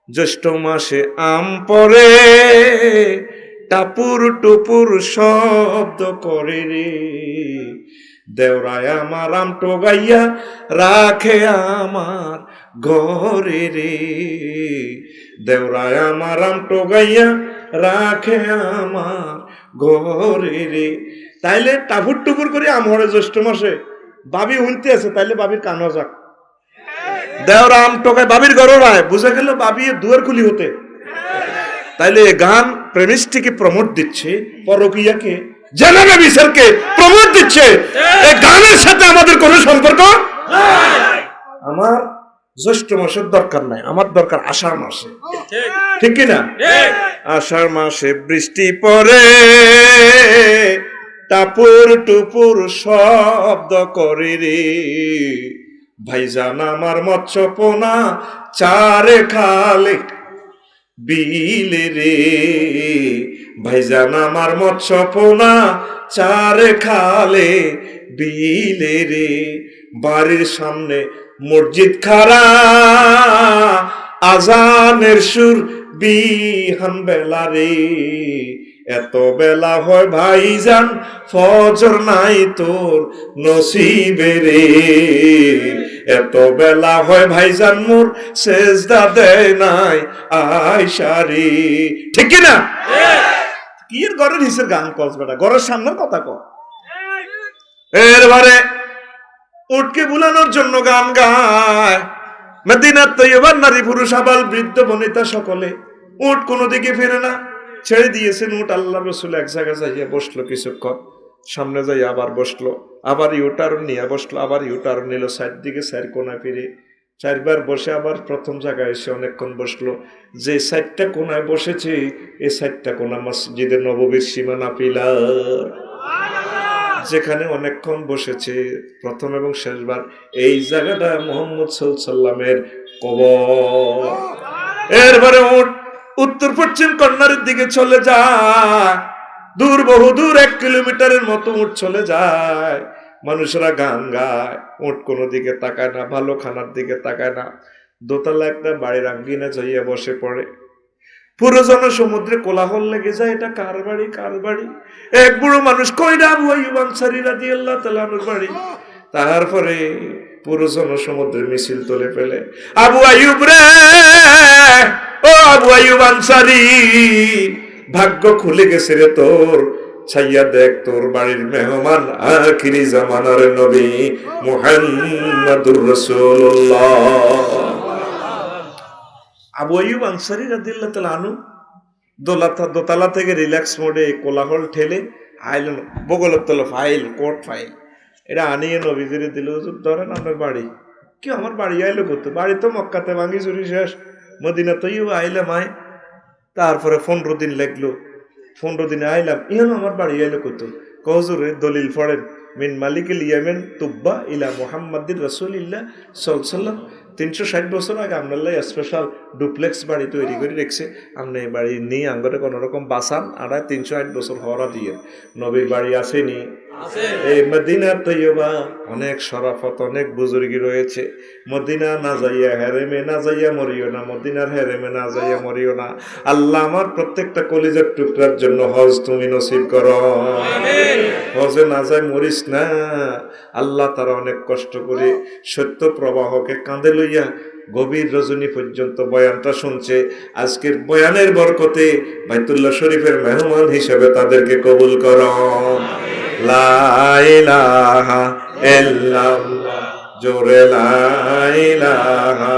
S1: জ্যৈষ্ঠ মাসে আম পরে টাপুর টুপুর শব্দ করে রে, দেওরায় আমার আম টোগাইয়া রাখে আমার ঘরে রে, দেওরায় আমার আম টোগাইয়া রাখে আমার ঘরে রে। তাইলে টাপুর টুপুর করে আম হরে জ্যৈষ্ঠ মাসে, বাবি উনতে আছে, তাইলে বাবির কানো যাক, দেওরা আম টোকায় বাবির গররায়, বুঝে গেল বাবি দুয়ার খুলি হতে। তাইলে গান প্রেমিষ্টিকে প্রমোট দিচ্ছে, পরকীয়াকে জানাবে বিচারকে প্রমোট দিচ্ছে। এই গানের সাথে আমাদের কোনো সম্পর্ক নাই। আমার জ্যৈষ্ঠ মাসের দরকার নাই, আমার দরকার আষাঢ় মাসে, ঠিক কিনা? আষাঢ় মাসে বৃষ্টি পড়ে টাপুর টুপুর শব্দ করে রে, ভাইজান আমার মৎস্য পোনা চারে খালে বিলে রে, ভাইজান আমার মৎস্য পোনা চারে খালে বিলে রে, বাড়ির সামনে মসজিদ খাড়া আজানের সুর বিহান বেলা রে, এত বেলা হয় ভাইজান ফজর নাই তোর নসিবে রে, এত বেলা হয় ভাইজান মোর সেজদা দেয় নাই আয়সারে, ঠিক কি না? কি এর ঘরের হিসের গান কস বেটা, ঘরের সামনের কথা কর। এরবারে উটকে বুলানোর জন্য গান গায় মদিনার তৈয়বার নারী পুরুষ আবাল বৃদ্ধ বনিতা সকলে। উট কোনো দিকে ফেরে না, ছেড়ে দিয়েছেন উট। আল্লাহ রসুল এক জায়গায় যাইয়া বসলো কিছুক্ষণ, সামনে যাই আবার বসলো, আবার ইউটার্ন নিয়ে বসলো, আবার ইউটার্ন নিল, সাইড দিকে সাইড কোনায় ফিরে চারবার বসে আবার প্রথম জায়গায় এসে অনেকক্ষণ বসলো। যে সাইডটা কোনায় বসেছে এই সাইডটা কোনা মসজিদে নববীর সীমানা পিলার, যেখানে অনেকক্ষণ বসেছে প্রথম এবং শেষবার, এই জায়গাটা মুহাম্মদ সাল্লাল্লাহু আলাইহি ওয়াসাল্লামের কবর। এরপরে উট উত্তর পশ্চিম কর্নারের দিকে চলে যায়, দূর বহু দূর 1 কিলোমিটারের মতো উট চলে যায়। মানুষেরা গান গায়, উট কোনো দিকে তাকায় না, ভালো খানার দিকে তাকায় না। দোতলা একটা বাড়ির আঙ্গিনা যাইয়া বসে পড়ে। পুরো জনসমুদ্রে কোলাহল লেগে যায়, এটা কার বাড়ি কার বাড়ি। এক বুড়ো মানুষ, কইরা আবু আইয়ুব আনসারী রাদিয়াল্লাহু তাআলা আনহুর বাড়ি। তারপরে পুরো জনসমুদ্রে মিছিল তুলে ফেলে, আবু আইয়ুব রে, ও আবু আইয়ুব আনসারী, ভাগ্য খুলে গেছে রে তোর, ছাইয়া দেখ তোর বাড়ির মেহমান আখিরি জামানার নবী মুহাম্মাদুর রাসূলুল্লাহ। আবু আইয়ুব আনসারী রাদিয়াল্লাহু তাআলা আনহু দোতলা থেকে রিল্যাক্স মোডে কোলাহল ঠেলে আইলেন, বগলের তলে ফাইল, কোর্ট ফাইল, এটা আনিয়ে নবীজিরে দিল। হুজুর ধরেন আপনার বাড়ি। কি আমার বাড়ি আইলো করতো? বাড়ি তো মক্কাতে ভাঙি চুরি শেষ, মদিনা তো আইলে মায়। তারপরে 15 দিন লাগলো, 15 দিনে আইলাম, ইহান আমার বাড়ি আইলো করতো। হুজুরে দলিল পড়েন, মিন মালিকিল ইয়ামেন তুব্বা ইলা মুহাম্মাদির রাসূলিল্লাহ সাল্লাল্লাহু আলাইহি ওয়াসাল্লাম। 360 বছর আগে আপনার লাই স্পেশাল ডুপ্লেক্স বাড়ি তৈরি করে রেখেছে। আপনি এই বাড়ি নিয়ে আঙ্গরে কোনো রকম বাসান, আর 360 বছর হওয়া দিয়ে নবীর বাড়ি আসেনি। এই মদিনা তৈয়বা অনেক শরাফত, অনেক বুজুর্গি রয়েছে। মদিনা না যাইয়া হেরেমে না যাইয়া মরিও না, মদিনার হেরেমে না যাইয়া মরিও না। আল্লাহ আমার প্রত্যেকটা কলিজার টুকরার জন্য হজ তুমি নসিব করো। হজে না যায় মরিস না। আল্লাহ তারা অনেক কষ্ট করে সত্য প্রবাহকে কাঁধে লইয়া গভীর রজনী পর্যন্ত বয়ানটা শুনছে। আজকের বয়ানের বরকতে বাইতুল্লাহ শরীফের মেহমান হিসেবে তাদেরকে কবুল করো। লা ইলাহা ইল্লাল্লাহ, জোরে লা ইলাহা